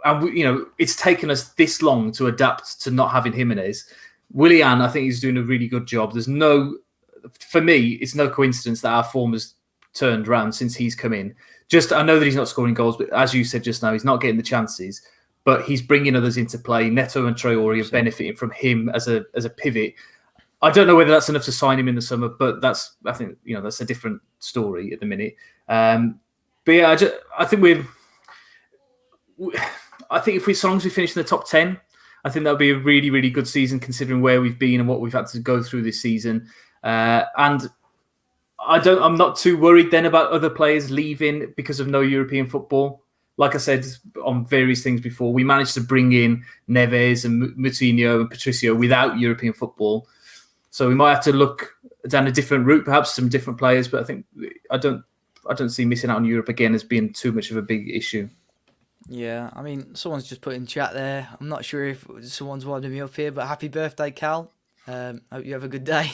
it's taken us this long to adapt to not having Jimenez. Willian, I think he's doing a really good job. For me, it's no coincidence that our form has turned around since he's come in. I know that he's not scoring goals, but as you said just now, he's not getting the chances. But he's bringing others into play. Neto and Traore are benefiting from him as a pivot. I don't know whether that's enough to sign him in the summer, but I think that's a different story at the minute. But yeah, I think if as long as we finish in the top 10, I think that would be a really, really good season considering where we've been and what we've had to go through this season. And I'm not too worried then about other players leaving because of no European football. Like I said on various things before, we managed to bring in Neves and Moutinho and Patricio without European football. So we might have to look down a different route, perhaps some different players. But I think I don't see missing out on Europe again as being too much of a big issue. Yeah, I mean, someone's just put in chat there. I'm not sure if someone's winding me up here, but happy birthday, Cal. Hope you have a good day.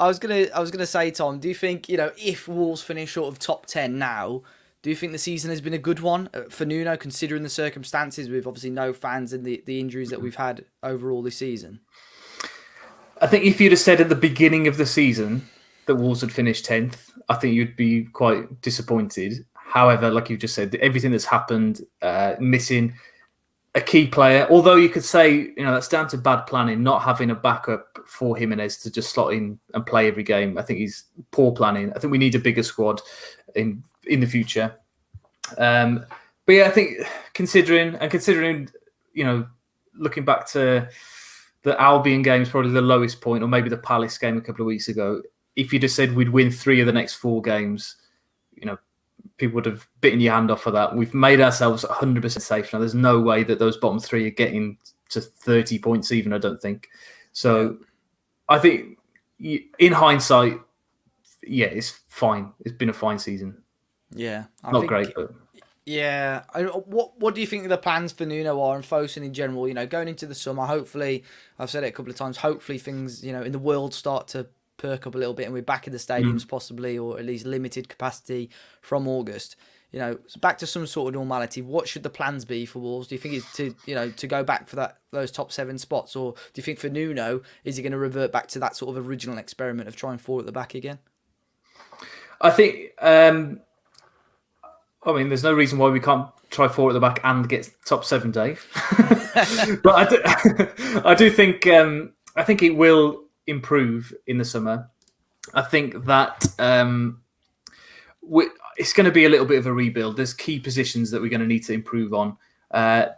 I was gonna say, Tom, do you think if Wolves finish sort of top 10 now, do you think the season has been a good one for Nuno, considering the circumstances with obviously no fans and the injuries that we've had overall this season? I think if you'd have said at the beginning of the season that Wolves had finished 10th, I think you'd be quite disappointed. However, like you just said, everything that's happened, missing a key player, although you could say, that's down to bad planning, not having a backup for Jimenez to just slot in and play every game. I think he's poor planning. I think we need a bigger squad in the future. But yeah, I think considering, looking back to the Albion game is probably the lowest point, or maybe the Palace game a couple of weeks ago. If you just said we'd win 3 of the next 4 games, people would have bitten your hand off for that. We've made ourselves 100% safe now. There's no way that those bottom 3 are getting to 30 points even, I don't think. So I think in hindsight, yeah, it's fine. It's been a fine season. Yeah. Not great, but... Yeah. What do you think the plans for Nuno are and Fosun in general? Going into the summer, hopefully, I've said it a couple of times, hopefully things, in the world start to perk up a little bit and we're back in the stadiums possibly, or at least limited capacity from August. Back to some sort of normality. What should the plans be for Wolves? Do you think it's to go back for those top 7 spots, or do you think for Nuno is he going to revert back to that sort of original experiment of trying 4 at the back again? I think there's no reason why we can't try 4 at the back and get top 7, Dave. But I do think I think it will improve in the summer. I think that it's going to be a little bit of a rebuild. There's key positions that we're going to need to improve on. I'm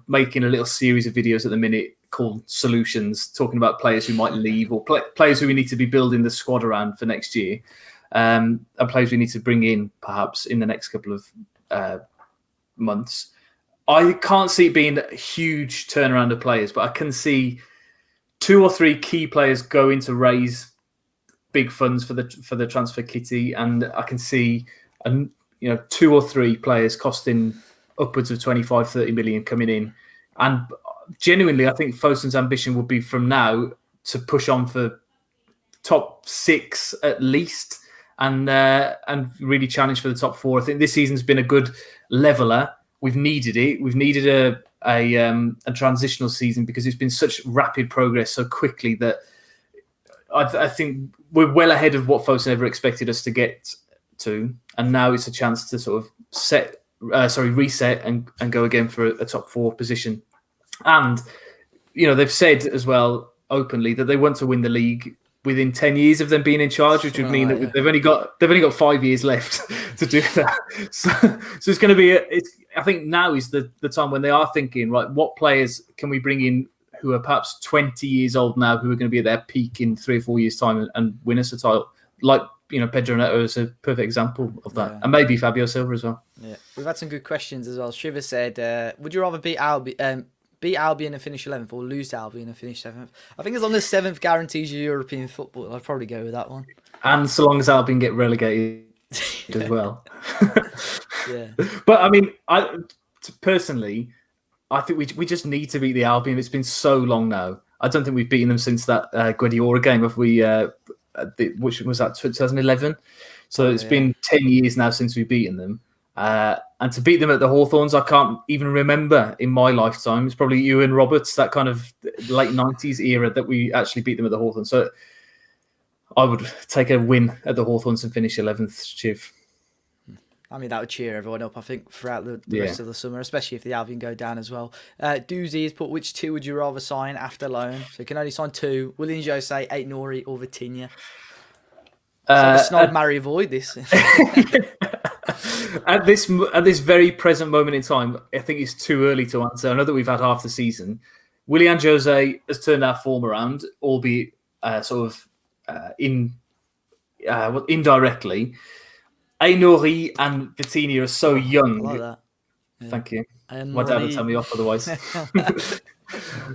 making a little series of videos at the minute called Solutions, talking about players who might leave, or players who we need to be building the squad around for next year, and players we need to bring in perhaps in the next couple of months. I can't see it being a huge turnaround of players, but I can see 2 or 3 key players going to raise big funds for the transfer kitty, and I can see 2 or 3 players costing upwards of 25-30 million coming in. And genuinely, I think Fosun's ambition would be from now to push on for top 6 at least, and really challenge for the top 4. I think this season's been a good leveler. we've needed it. We've needed a transitional season because it's been such rapid progress so quickly that I think we're well ahead of what folks ever expected us to get to, and now it's a chance to sort of reset and go again for a top 4 position. And they've said as well openly that they want to win the league within 10 years of them being in charge, which would mean that they've only got 5 years left to do that. So it's going to be I think now is the time when they are thinking, right, what players can we bring in who are perhaps 20 years old now, who are going to be at their peak in 3 or 4 years' time and win us a title? Like, Pedro Neto is a perfect example of that. And maybe Fabio Silva as well. Yeah. We've had some good questions as well. Shiva said, would you rather beat Albion and finish 11th or lose to Albion and finish 7th? I think as long as 7th guarantees you European football, I'd probably go with that one. And so long as Albion get relegated as well. Yeah. But I mean, personally, I think we just need to beat the Albion. It's been so long now. I don't think we've beaten them since that Guardiola game. Have we? Which was that 2011? So it's been 10 years now since we've beaten them. And to beat them at the Hawthorns, I can't even remember in my lifetime. It's probably you and Roberts, that kind of late 90s era that we actually beat them at the Hawthorns. So I would take a win at the Hawthorns and finish 11th, Chiv. I mean, that would cheer everyone up, I think, throughout the rest of the summer, especially if the Albion go down as well. Doozy has put, which 2 would you rather sign after loan? So you can only sign 2. Willian Jose, Aït-Nouri or Vitinha? It's like a snob, marry, avoid this. At this very present moment in time, I think it's too early to answer. I know that we've had half the season. Willian Jose has turned our form around, albeit indirectly. Aït-Nouri and Vitinha are so young. I like that. Yeah. Thank you. My dad would tell me off otherwise.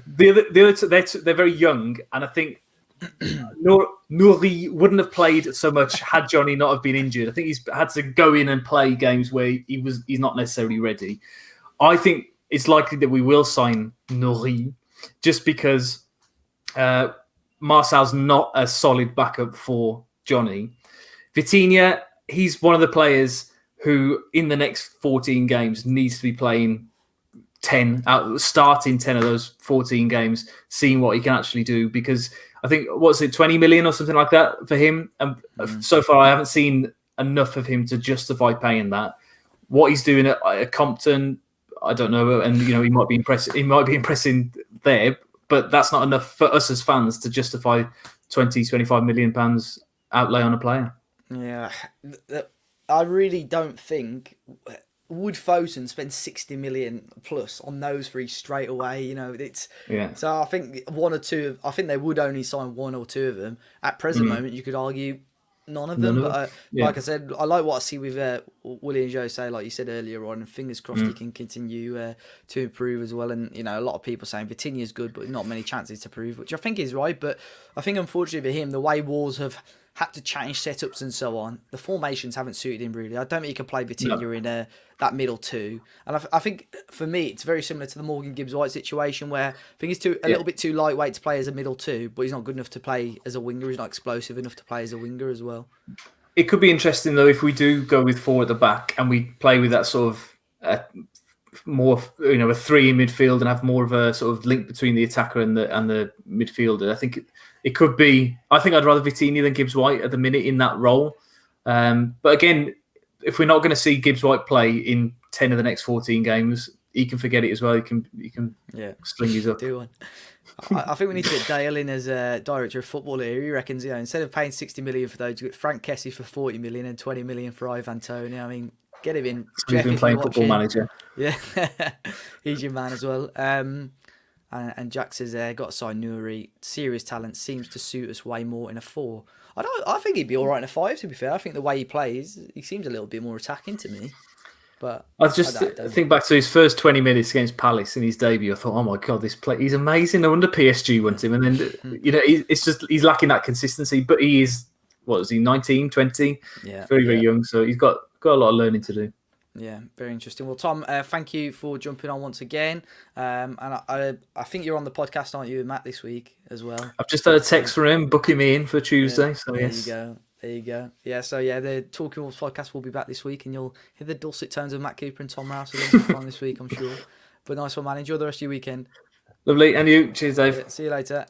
the other they're very young, and I think Nouri wouldn't have played so much had Johnny not have been injured. I think he's had to go in and play games where he's not necessarily ready. I think it's likely that we will sign Nouri just because Marcel's not a solid backup for Johnny. Vitinha, he's one of the players who in the next 14 games needs to be playing starting 10 of those 14 games, seeing what he can actually do, because I think, 20 million or something like that for him? And so far, I haven't seen enough of him to justify paying that. What he's doing at Compton, I don't know. And, he might be impressive. He might be impressing there, but that's not enough for us as fans to justify 20, 25 million pounds outlay on a player. Yeah. I really don't think... Would Fosun spend 60 million plus on those 3 straight away? So I think 1 or 2. I think they would only sign 1 or 2 of them at present moment. You could argue none of them. Like I said, I like what I see with Willian Jose, like you said earlier on. And fingers crossed he can continue to improve as well. And a lot of people saying Vitinha is good, but not many chances to prove, which I think is right. But I think unfortunately for him, the way Wolves have had to change setups and so on, the formations haven't suited him really. I don't think he can play Vitinha in that middle 2. And I think for me, it's very similar to the Morgan Gibbs-White situation, where I think he's a little bit too lightweight to play as a middle 2, but he's not good enough to play as a winger. He's not explosive enough to play as a winger as well. It could be interesting though if we do go with 4 at the back and we play with that sort of more, a 3 in midfield and have more of a sort of link between the attacker and the midfielder. I think it could be. I think I'd rather Vitinha than Gibbs-White at the minute in that role. But again, if we're not going to see Gibbs-White play in 10 of the next 14 games, he can forget it as well. He can sling his up. Do one. I think we need to get Dale in as director of football here. He reckons, instead of paying 60 million for those, you get Frank Kessie for 40 million and 20 million for Ivan Toney. I mean, get him in. He's been playing Football Manager. Yeah, he's your man as well. And Jack says, got to sign Nouri. Serious talent, seems to suit us way more in a 4. I think he'd be all right in a 5, to be fair. I think the way he plays, he seems a little bit more attacking to me. But I think back to his first 20 minutes against Palace in his debut. I thought, oh my God, he's amazing. No wonder PSG wants him. And then, he's lacking that consistency. But he is, 19, 20? Yeah. Very, very young. So he's got a lot of learning to do. Yeah, very interesting. Well, Tom, thank you for jumping on once again. And I think you're on the podcast, aren't you, Matt, this week as well? I've just had a text from him booking me in for Tuesday. So there yes, you go. There you go. Yeah, so yeah, the Talking Wolves podcast will be back this week, and you'll hear the dulcet tones of Matt Cooper and Tom Rouse again this week, I'm sure. But nice one, man. Enjoy the rest of your weekend. Lovely. And you. Cheers, Dave. Yeah, see you later.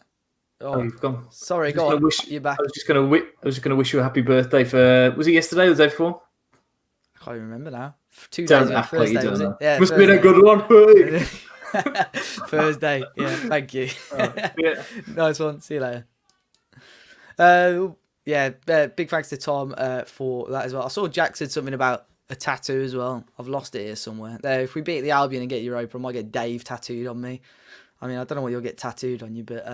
Oh, you've gone. Sorry, go on. You're back. I was just gonna wish you a happy birthday for. Was it yesterday or the day before? I can't even remember now. 2 days ago, Thursday, was it? Yeah, must have been a good one. Thursday. Yeah, thank you. Yeah. Nice one. See you later. Big thanks to Tom for that as well. I saw Jack said something about a tattoo as well. I've lost it here somewhere. If we beat the Albion and get Europa, I might get Dave tattooed on me. I mean, I don't know what you'll get tattooed on you, but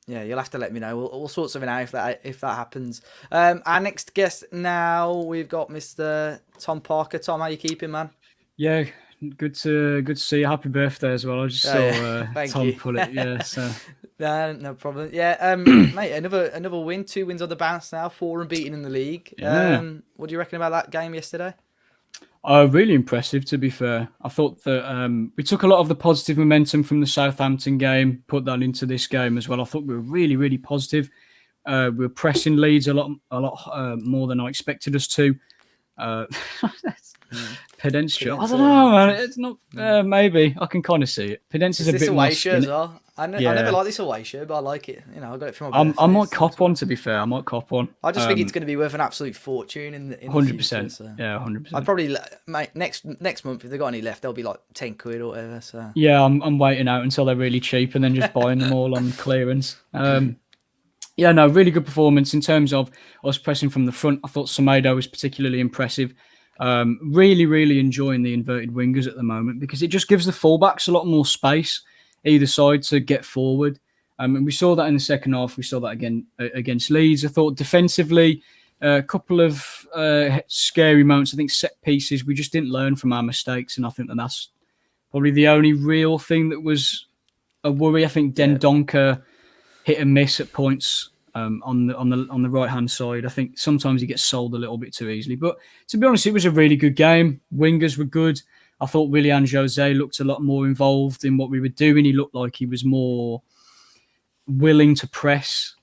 you'll have to let me know. We'll sort something out if that happens. Our next guest now, we've got Mr. Tom Parker. Tom, how you keeping, man? Yeah, good to see you. Happy birthday as well. I just saw Tom put it. Yeah, so no problem. Yeah, mate, another win. 2 wins on the bounce now. 4 unbeaten in the league. Yeah. What do you reckon about that game yesterday? Really impressive, to be fair. I thought that we took a lot of the positive momentum from the Southampton game, put that into this game as well. I thought we were really, really positive. We were pressing Leeds a lot more than I expected us to. Pedestrian. I don't know, man. It's not. Maybe I can kind of see it. Pedence is a bit away more shirt as well. I never like this away shirt, but I like it. You know, I got it from my birthday. I might cop one, to be fair. I might cop one. I just think it's going to be worth an absolute fortune in the 100%. So. Yeah, 100%. I'd probably, mate, next month, if they've got any left, they'll be like 10 quid or whatever. So yeah, I'm waiting out until they're really cheap and then just buying them all on clearance. Yeah, no, really good performance in terms of us pressing from the front. I thought Semedo was particularly impressive. Really, really enjoying the inverted wingers at the moment because it just gives the fullbacks a lot more space either side to get forward. And we saw that in the second half. We saw that again against Leeds. I thought defensively, a couple of scary moments. I think set pieces, we just didn't learn from our mistakes. And I think that's probably the only real thing that was a worry. I think Dendoncker hit and miss at points on the right hand side. I think sometimes he gets sold a little bit too easily. But to be honest, it was a really good game. Wingers were good. I thought Willian José looked a lot more involved in what we were doing. He looked like he was more willing to press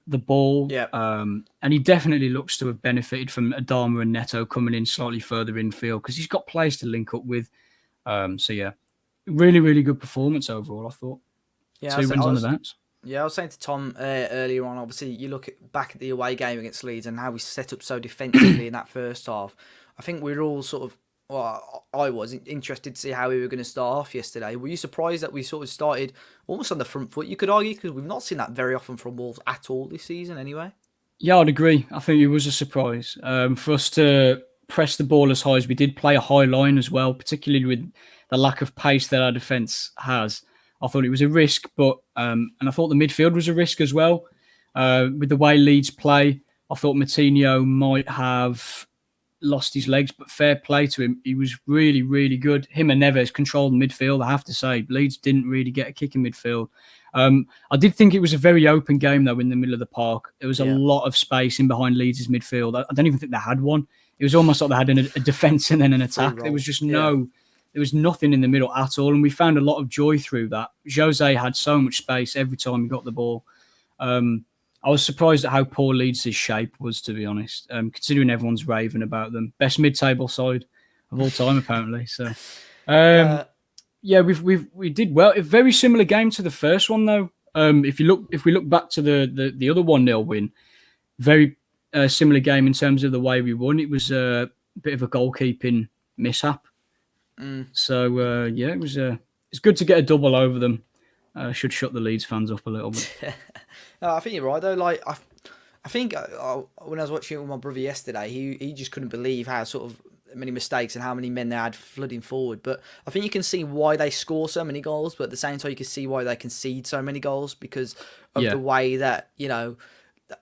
the ball. Yeah. And he definitely looks to have benefited from Adama and Neto coming in slightly further infield because he's got players to link up with. So yeah, really, really good performance overall, I thought. Yeah, 2 wins on the bounce. Yeah, I was saying to Tom earlier on, obviously, you look back at the away game against Leeds and how we set up so defensively in that first half. I think we were all sort of, well, I was interested to see how we were going to start off yesterday. Were you surprised that we sort of started almost on the front foot, you could argue, because we've not seen that very often from Wolves at all this season anyway? Yeah, I'd agree. I think it was a surprise. For us to press the ball as high as we did, play a high line as well, particularly with the lack of pace that our defence has. I thought it was a risk, but and I thought the midfield was a risk as well. With the way Leeds play, I thought Moutinho might have lost his legs, but fair play to him. He was really, really good. Him and Neves controlled midfield, I have to say. Leeds didn't really get a kick in midfield. I did think it was a very open game, though, in the middle of the park. There was a lot of space in behind Leeds' midfield. I don't even think they had one. It was almost like they had a defence and then an attack. There was just there was nothing in the middle at all. And we found a lot of joy through that. Jose had so much space every time he got the ball. I was surprised at how poor Leeds' shape was, to be honest, considering everyone's raving about them. Best mid-table side of all time, apparently. So, we did well. A very similar game to the first one, though. If we look back to the other 1-0 win, very similar game in terms of the way we won. It was a bit of a goalkeeping mishap. So it was it's good to get a double over them. Should shut the Leeds fans up a little bit. No, I think you're right though. Like I think when I was watching it with my brother yesterday, he just couldn't believe how sort of many mistakes and how many men they had flooding forward. But I think you can see why they score so many goals, but at the same time you can see why they concede so many goals because of the way that, you know,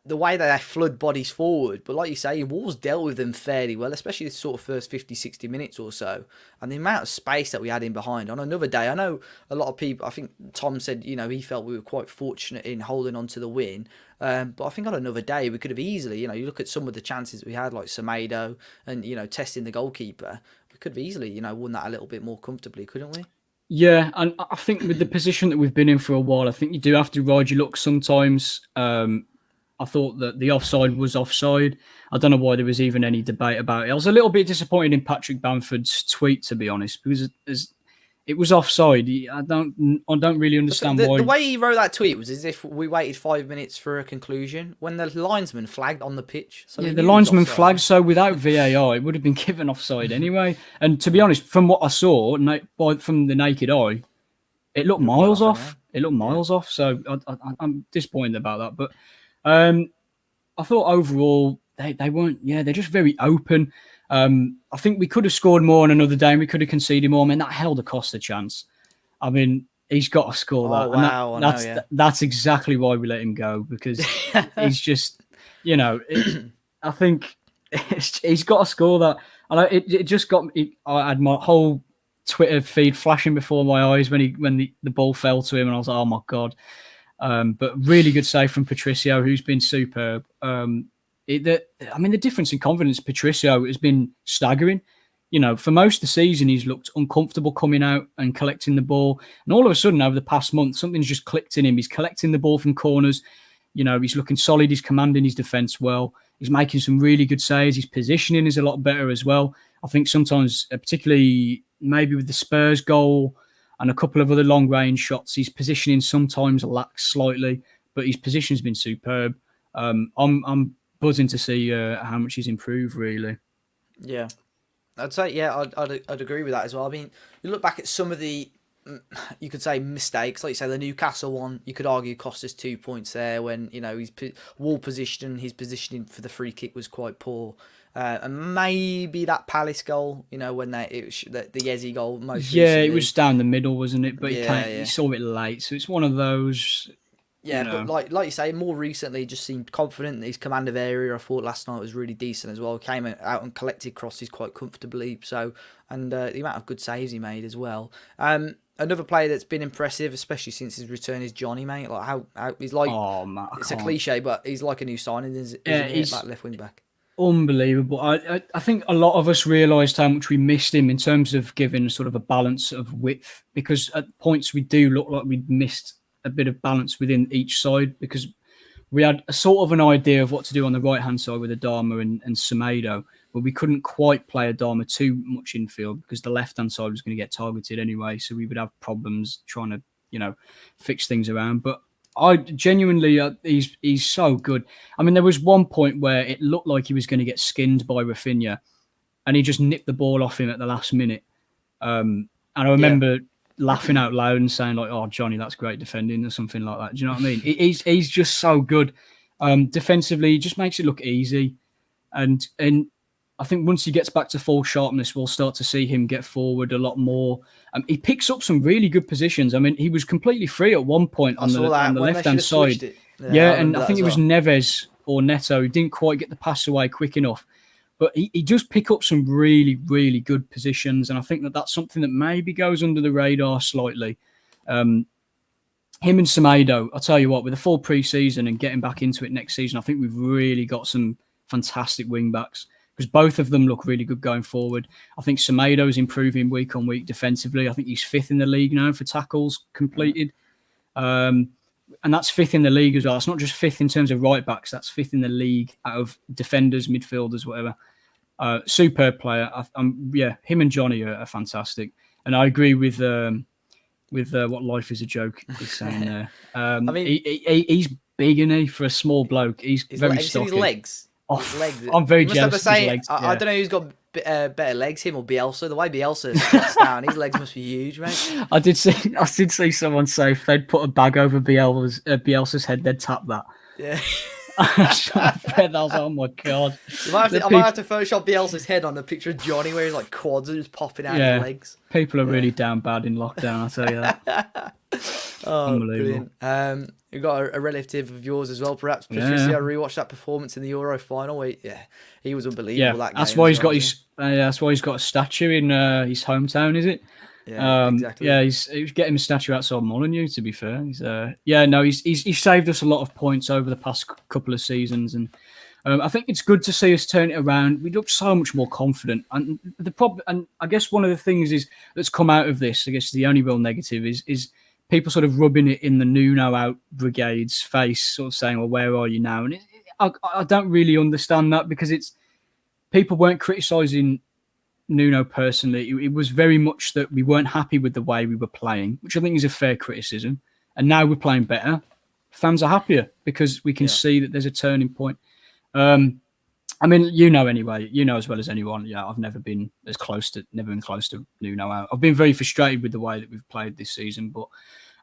the way that they flood bodies forward. But like you say, Wolves dealt with them fairly well, especially the sort of first 50, 60 minutes or so. And the amount of space that we had in behind. On another day, I know a lot of people, I think Tom said, you know, he felt we were quite fortunate in holding on to the win. But I think on another day, we could have easily, you know, you look at some of the chances we had, like Semedo and, you know, testing the goalkeeper. We could have easily, you know, won that a little bit more comfortably, couldn't we? Yeah, and I think with the position that we've been in for a while, I think you do have to ride your luck sometimes. I thought that the offside was offside. I don't know why there was even any debate about it. I was a little bit disappointed in Patrick Bamford's tweet, to be honest, because it was offside. I don't really understand why. The way he wrote that tweet was as if we waited 5 minutes for a conclusion when the linesman flagged on the pitch. So the linesman flagged, so without VAR, it would have been given offside anyway. And to be honest, from what I saw, from the naked eye, it looked miles off. It looked miles off. So I'm disappointed about that. But I thought overall they weren't. Yeah, they're just very open. I think we could have scored more on another day and we could have conceded more. I mean, that held a Costa chance. I mean, he's got to score that. Oh, wow. That's exactly why we let him go, because he's just, I think he's got to score that. And it just got me. I had my whole Twitter feed flashing before my eyes when the ball fell to him, and I was like, oh my God. But really good save from Patricio, who's been superb. The difference in confidence, Patricio, has been staggering. For most of the season, he's looked uncomfortable coming out and collecting the ball. And all of a sudden, over the past month, something's just clicked in him. He's collecting the ball from corners. He's looking solid. He's commanding his defence well. He's making some really good saves. His positioning is a lot better as well. I think sometimes, particularly maybe with the Spurs goal and a couple of other long-range shots, his positioning sometimes lacks slightly, but his position's been superb. I'm buzzing to see how much he's improved, really. Yeah, I'd say, I'd agree with that as well. I mean, you look back at some of the, you could say, mistakes, like you say, the Newcastle one, you could argue cost us 2 points there when, his wall position, his positioning for the free kick was quite poor. And maybe that Palace goal, when it was the Yezi goal most recently. It was down the middle, wasn't it? But he saw it late, so it's one of those. Yeah, but like you say, more recently, just seemed confident. His command of area, I thought last night was really decent as well. Came out and collected crosses quite comfortably. So, and the amount of good saves he made as well. Another player that's been impressive, especially since his return, is Johnny, mate. Like how he's like, it's a cliche, but he's like a new signing, isn't he? He's that left wing back. Unbelievable. I think a lot of us realised how much we missed him in terms of giving sort of a balance of width, because at points we do look like we'd missed a bit of balance within each side, because we had a sort of an idea of what to do on the right-hand side with Adama and Semedo, but we couldn't quite play Adama too much infield because the left-hand side was going to get targeted anyway, so we would have problems trying to, fix things around. But I genuinely, he's so good. I mean, there was one point where it looked like he was going to get skinned by Rafinha, and he just nipped the ball off him at the last minute. And I remember laughing out loud and saying like, "Oh, Johnny, that's great defending," or something like that. Do you know what I mean? He's just so good. Defensively, he just makes it look easy, and I think once he gets back to full sharpness, we'll start to see him get forward a lot more. He picks up some really good positions. I mean, he was completely free at one point on the left-hand side. And I think it was Neves or Neto who didn't quite get the pass away quick enough. But he does pick up some really, really good positions. And I think that's something that maybe goes under the radar slightly. Him and Semedo, I'll tell you what, with a full pre-season and getting back into it next season, I think we've really got some fantastic wing-backs, because both of them look really good going forward. I think Semedo's improving week on week defensively. I think he's 5th in the league now for tackles completed. And that's 5th in the league as well. It's not just 5th in terms of right backs. That's 5th in the league out of defenders, midfielders, whatever. Superb player. Him and Johnny are fantastic. And I agree with what Life is a Joke is saying there. I mean, he's big, isn't he, for a small bloke? He's very stocky. His legs. I'm very jealous of his legs. I don't know who's got better legs, him or Bielsa. The way Bielsa squats down, his legs must be huge, mate. I did see someone say if they'd put a bag over Bielsa's head, they'd tap that. Yeah. I read that, I was like, oh my God. I might have to Photoshop Bielsa's head on the picture of Johnny where his like quads are just popping out of his legs. People are really down bad in lockdown, I'll tell you that. Unbelievable. Brilliant. We've got a relative of yours as well, perhaps. Patricio, rewatched that performance in the Euro final. He was unbelievable. That that's game why he's got that's why he's got a statue in his hometown, is it? Yeah, exactly. Yeah, he's getting a statue outside Molineux, to be fair. He's saved us a lot of points over the past couple of seasons, and I think it's good to see us turn it around. We look so much more confident, and the problem, and I guess one of the things that's come out of this, I guess the only real negative is people sort of rubbing it in the Nuno out brigade's face, sort of saying, "Well, where are you now?" And I don't really understand that, because people weren't criticising Nuno personally. It was very much that we weren't happy with the way we were playing, which I think is a fair criticism. And now we're playing better. Fans are happier because we can see that there's a turning point. I mean, anyway, as well as anyone. Yeah, I've never been close to Nuno out. I've been very frustrated with the way that we've played this season, but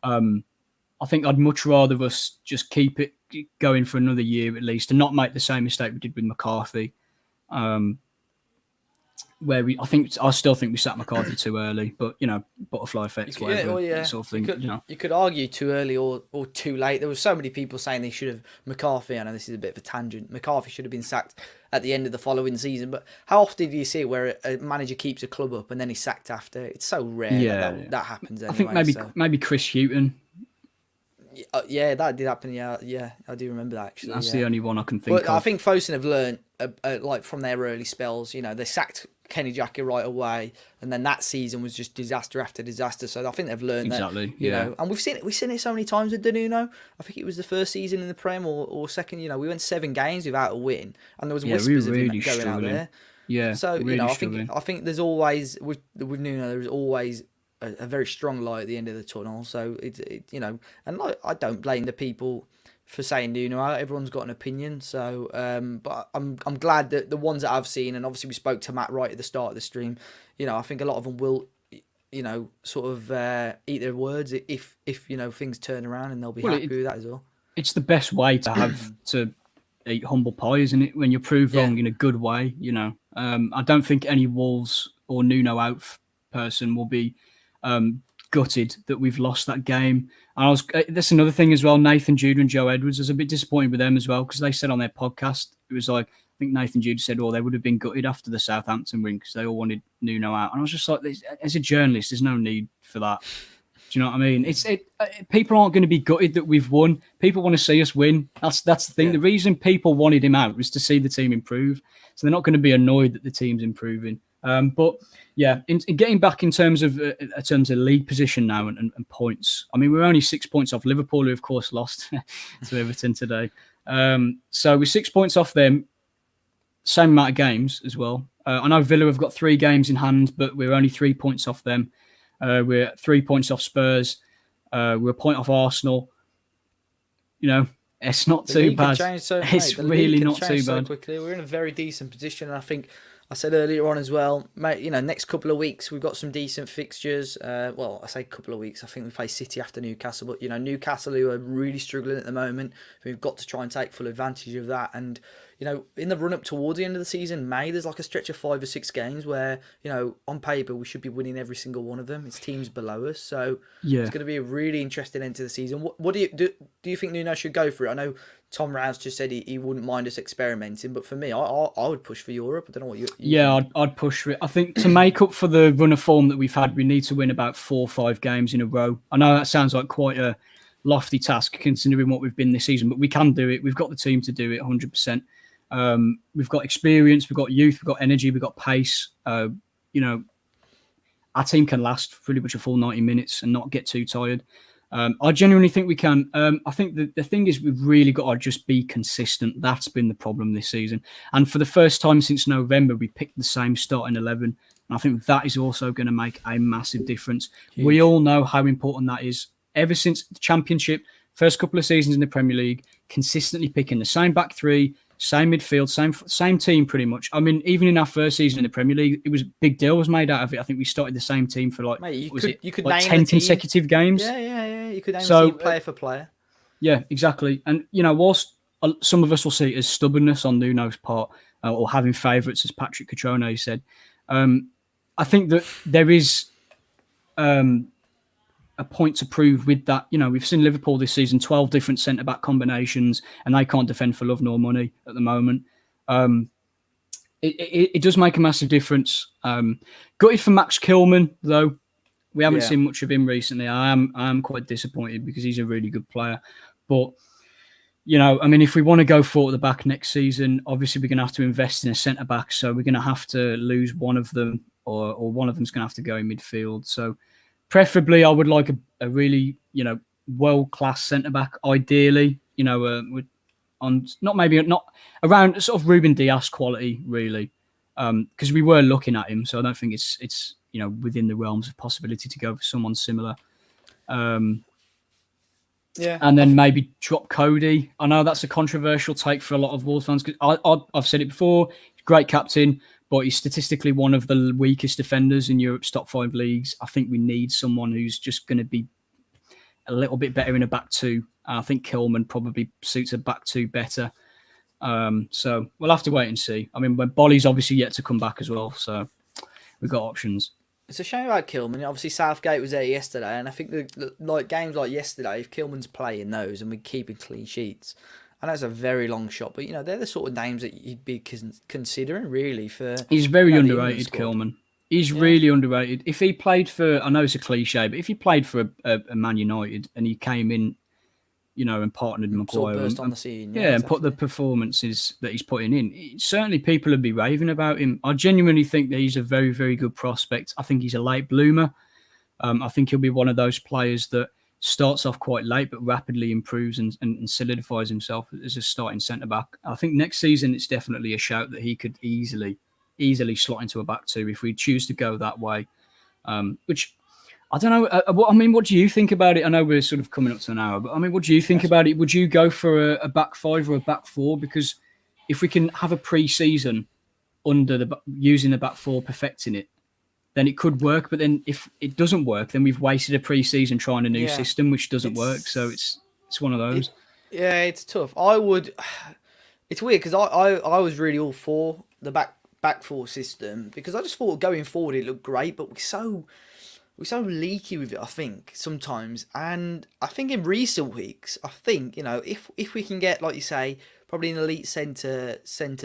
I think I'd much rather us just keep it going for another year at least, and not make the same mistake we did with McCarthy. Where I still think we sat McCarthy too early, but butterfly effect, whatever sort of thing. You could argue too early or too late. There were so many people saying they should have McCarthy. I know this is a bit of a tangent. McCarthy should have been sacked at the end of the following season. But how often do you see it where a manager keeps a club up and then he's sacked after? It's so rare that happens. Anyway, I think maybe Chris Hughton. Yeah, that did happen. Yeah, I do remember that actually. That's the only one I can think of. I think Fosun have learned like from their early spells. They sacked Kenny Jackie right away, and then that season was just disaster after disaster. So I think they've learned exactly. that. And we've seen it so many times with Nuno. I think it was the first season in the Prem or second. We went 7 games without a win, and there was whispers of him going out there. Yeah. So really I think there's always with Nuno, there's always a very strong light at the end of the tunnel. So and I don't blame the people for saying Nuno out. Everyone's got an opinion. So, but I'm glad that the ones that I've seen, and obviously we spoke to Matt right at the start of the stream. I think a lot of them will, sort of eat their words if things turn around, and they'll be happy with that as well. It's the best way to have to eat humble pie, isn't it? When you're proved wrong in a good way. I don't think any Wolves or Nuno out person will be gutted that we've lost that game. And that's another thing as well. Nathan Judah and Joe Edwards, I was a bit disappointed with them as well, because they said on their podcast, it was like, I think Nathan Judah said, they would have been gutted after the Southampton win because they all wanted Nuno out. And I was just like, as a journalist, there's no need for that. Do you know what I mean? People aren't going to be gutted that we've won. People want to see us win. That's the thing. Yeah. The reason people wanted him out was to see the team improve. So they're not going to be annoyed that the team's improving. But yeah, in getting back in terms of league position now and points. I mean, we're only 6 points off Liverpool, who of course lost to Everton today. So we're 6 points off them. Same amount of games as well. I know Villa have got 3 games in hand, but we're only 3 points off them. We're 3 points off Spurs. We're a point off Arsenal. It's not too bad. It's really not too bad. Quickly. We're in a very decent position, and I think I said earlier on as well, mate, next couple of weeks we've got some decent fixtures. Well, I say couple of weeks. I think we play City after Newcastle, but Newcastle, who are really struggling at the moment, we've got to try and take full advantage of that. And in the run up towards the end of the season, there's like a stretch of 5 or 6 games where on paper we should be winning every single one of them. It's teams below us, so it's going to be a really interesting end to the season. What do you think Nuno should go for it? I know Tom Rouse just said he wouldn't mind us experimenting, but for me, I would push for Europe. I don't know what you yeah, I'd push for it. I think to make up for the run of form that we've had, we need to win about 4 or 5 games in a row. I know that sounds like quite a lofty task considering what we've been this season, but we can do it. We've got the team to do it 100%. We've got experience, we've got youth, we've got energy, we've got pace. Our team can last pretty much a full 90 minutes and not get too tired. I genuinely think we can. I think the thing is we've really got to just be consistent. That's been the problem this season. And for the first time since November, we picked the same starting 11. And I think that is also going to make a massive difference. Huge. We all know how important that is. Ever since the Championship, first couple of seasons in the Premier League, consistently picking the same back 3, same midfield, same team pretty much. I mean, even in our first season in the Premier League, it was big deal was made out of it. I think we started the same team for you could name 10 consecutive games. Yeah. You could name the team player for player. Yeah, exactly. And whilst some of us will see it as stubbornness on Nuno's part or having favourites, as Patrick Catrone said, I think that there is a point to prove with that. We've seen Liverpool this season, 12 different centre-back combinations, and they can't defend for love nor money at the moment. It does make a massive difference. Gutted for Max Kilman, though. We haven't seen much of him recently. I am quite disappointed because he's a really good player. But, if we want to go forward at the back next season, obviously we're going to have to invest in a centre-back, so we're going to have to lose one of them, or one of them's going to have to go in midfield. So, preferably, I would like a really, world-class centre-back, ideally. not around sort of Ruben Dias quality, really, because we were looking at him. So I don't think it's within the realms of possibility to go for someone similar. Yeah, and then maybe drop Cody. I know that's a controversial take for a lot of Wolves fans because I've said it before. Great captain, but he's statistically one of the weakest defenders in Europe's top 5 leagues. I think we need someone who's just going to be a little bit better in a back two. I think Kilman probably suits a back two better. So we'll have to wait and see. I mean, Bolly's obviously yet to come back as well, so we've got options. It's a shame about Kilman. Obviously, Southgate was there yesterday, and I think like games like yesterday, if Kilman's playing those and we're keeping clean sheets, I know it's a very long shot, but they're the sort of names that you'd be considering really for. He's very underrated, Kilman. He's really underrated. If he played for, I know it's a cliche, but if he played for a Man United and he came in, and partnered Maguire, burst on the scene, and put the performances that he's putting in, certainly people would be raving about him. I genuinely think that he's a very, very good prospect. I think he's a late bloomer. I think he'll be one of those players that starts off quite late but rapidly improves and solidifies himself as a starting centre-back. I think next season it's definitely a shout that he could easily slot into a back two if we choose to go that way, which I don't know. What do you think about it? I know we're sort of coming up to an hour, but what do you think about it? Would you go for a back five or a back four? Because if we can have a pre-season using the back four, perfecting it, then it could work. But then if it doesn't work, then we've wasted a pre-season trying a new system, which doesn't work. So it's one of those. It's tough. It's weird because I was really all for the back four system because I just thought going forward it looked great, but we're so leaky with it, I think, sometimes. And I think in recent weeks, if we can get, like you say, probably an elite centre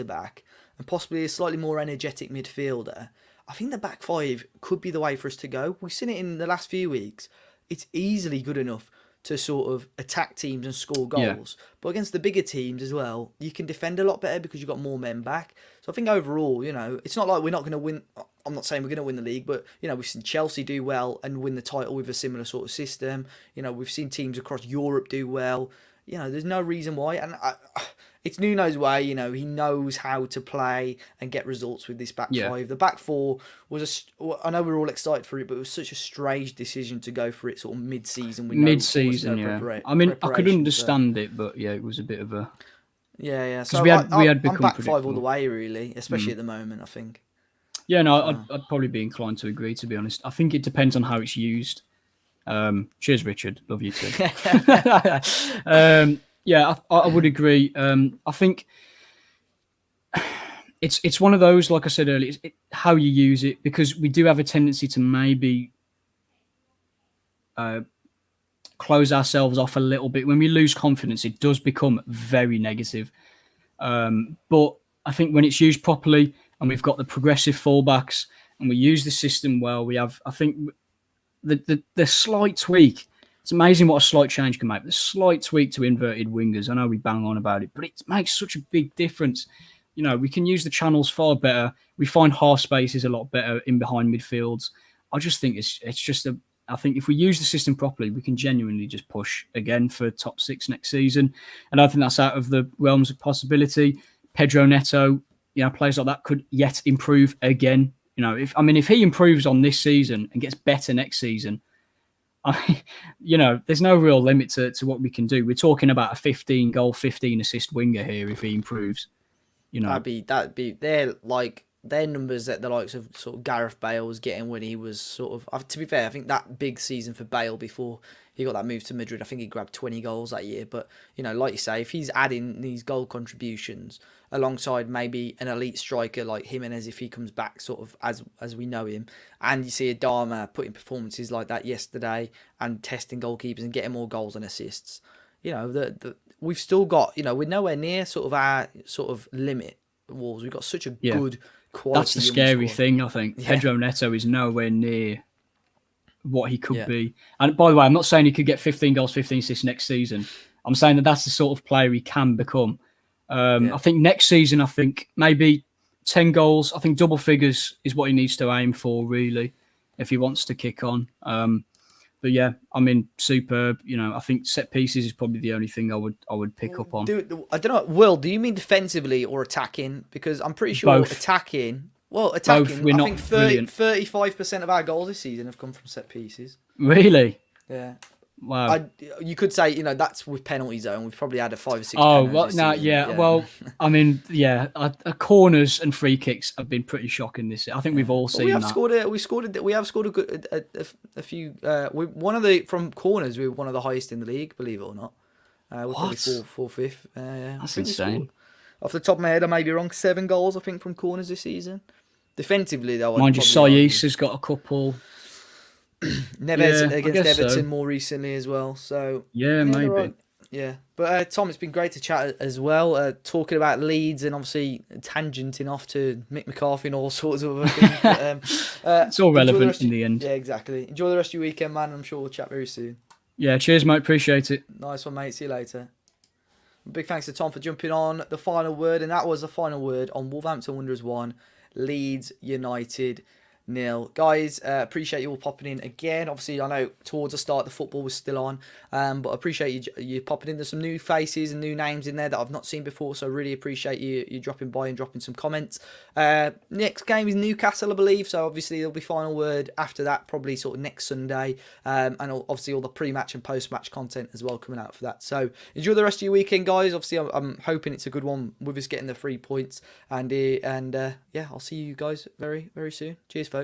back and possibly a slightly more energetic midfielder, I think the back five could be the way for us to go. We've seen it in the last few weeks. It's easily good enough to sort of attack teams and score goals. Yeah. But against the bigger teams as well, you can defend a lot better because you've got more men back. So I think overall, it's not like we're not going to win. I'm not saying we're going to win the league, but, we've seen Chelsea do well and win the title with a similar sort of system. We've seen teams across Europe do well. There's no reason why. And it's Nuno's way, he knows how to play and get results with this back five. The back four I know we're all excited for it, but it was such a strange decision to go for it sort of mid-season. Mid-season, I could understand it, but it was a bit of a... Yeah. So we had become I'm back five all the way, really, especially at the moment, I think. Yeah, no, I'd probably be inclined to agree, to be honest. I think it depends on how it's used. Cheers, Richard. Love you too. I would agree. I think it's one of those, like I said earlier, how you use it, because we do have a tendency to maybe close ourselves off a little bit. When we lose confidence, it does become very negative. But I think when it's used properly and we've got the progressive fullbacks and we use the system well, we have, I think, the slight tweak. It's amazing what a slight change can make. The slight tweak to inverted wingers. I know we bang on about it, but it makes such a big difference. We can use the channels far better. We find half spaces a lot better in behind midfields. I just think it's just I think if we use the system properly, we can genuinely just push again for top 6 next season. And I think that's out of the realms of possibility. Pedro Neto, players like that could yet improve again. If he improves on this season and gets better next season, there's no real limit to what we can do. We're talking about a 15 goal, 15 assist winger here if he improves. That'd be their numbers that the likes of sort of Gareth Bale was getting when he was sort of. To be fair, I think that big season for Bale before he got that move to Madrid, I think he grabbed 20 goals that year. But like you say, if he's adding these goal contributions alongside maybe an elite striker like Jimenez, if he comes back sort of as we know him, and you see Adama putting performances like that yesterday and testing goalkeepers and getting more goals and assists, we've still got, we're nowhere near sort of our sort of limit. Wolves, we've got such a good quality. That's the scary thing, I think. Pedro Neto is nowhere near what he could be. And by the way, I'm not saying he could get 15 goals, 15 assists next season. I'm saying that that's the sort of player he can become. I think next season, maybe 10 goals. I think double figures is what he needs to aim for, really, if he wants to kick on. But yeah, I mean, superb. You know, I think set pieces is probably the only thing I would pick up on. I don't know. Will, do you mean defensively or attacking? Because I'm pretty sure Both. attacking. Well, Both. attacking. We're I not think brilliant. 35% of our goals this season have come from set pieces. Really? Yeah. Wow. You could say, that's with penalty zone. We've probably had a 5 or 6. Oh, penalties well, this no, season. yeah. Well, I mean, yeah, corners and free kicks have been pretty shocking this year. I think we've all seen we have that. we have scored a few. From corners. We're one of the highest in the league, believe it or not. We're probably fourth, fifth. Yeah, That's insane. Off the top of my head, I may be wrong. 7 goals, I think, from corners this season. Defensively, though, Mind you, Sayis has got a couple. Neves Yeah, against Everton so. more recently as well. So Yeah, maybe. right. Yeah, but Tom, it's been great to chat as well. Talking about Leeds and obviously tangenting off to Mick McCarthy and all sorts of other things. But, It's all relevant in the end. Yeah, exactly. Enjoy the rest of your weekend, man. I'm sure we'll chat very soon. Yeah, cheers, mate. Appreciate it. Nice one, mate. See you later. Big thanks to Tom for jumping on the final word, and that was the final word on Wolverhampton Wanderers 1, Leeds United 0. Guys, appreciate you all popping in again. Obviously, I know towards the start the football was still on, but I appreciate you popping in. There's some new faces and new names in there that I've not seen before, so I really appreciate you dropping by and dropping some comments. Next game is Newcastle, I believe, so obviously there'll be final word after that, probably sort of next Sunday, and obviously all the pre-match and post-match content as well coming out for that. So enjoy the rest of your weekend, guys. Obviously, I'm hoping it's a good one with us getting the 3 points, and yeah, I'll see you guys very, very soon. Cheers.